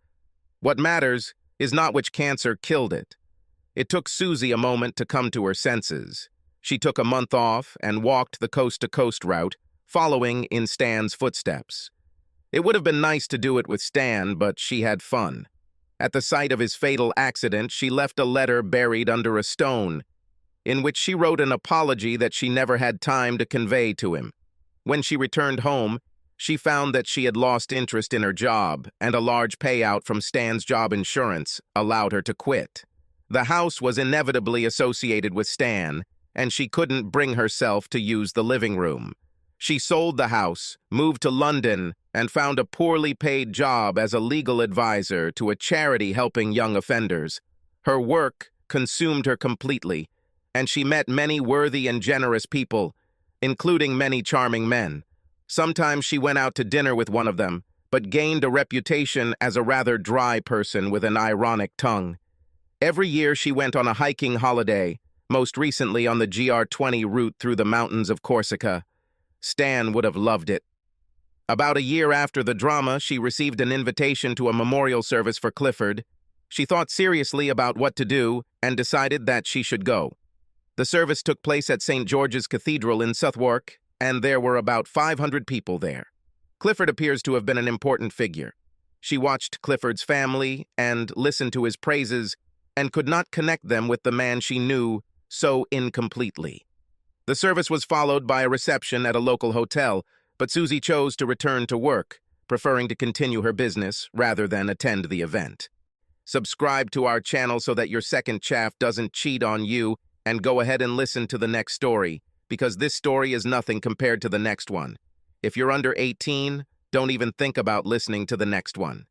What matters is not which cancer killed it." It took Susie a moment to come to her senses. She took a month off and walked the coast-to-coast route, following in Stan's footsteps. It would have been nice to do it with Stan, but she had fun. At the site of his fatal accident, she left a letter buried under a stone, in which she wrote an apology that she never had time to convey to him. When she returned home, she found that she had lost interest in her job, and a large payout from Stan's job insurance allowed her to quit. The house was inevitably associated with Stan, and she couldn't bring herself to use the living room. She sold the house, moved to London, and found a poorly paid job as a legal advisor to a charity helping young offenders. Her work consumed her completely, and she met many worthy and generous people, including many charming men. Sometimes she went out to dinner with one of them, but gained a reputation as a rather dry person with an ironic tongue. Every year she went on a hiking holiday, most recently on the GR20 route through the mountains of Corsica. Stan would have loved it. About a year after the drama, she received an invitation to a memorial service for Clifford. She thought seriously about what to do and decided that she should go. The service took place at St. George's Cathedral in Southwark, and there were about 500 people there. Clifford appears to have been an important figure. She watched Clifford's family and listened to his praises and could not connect them with the man she knew so incompletely. The service was followed by a reception at a local hotel, but Susie chose to return to work, preferring to continue her business rather than attend the event. Subscribe to our channel so that your second chaff doesn't cheat on you, and go ahead and listen to the next story, because this story is nothing compared to the next one. If you're under 18, don't even think about listening to the next one.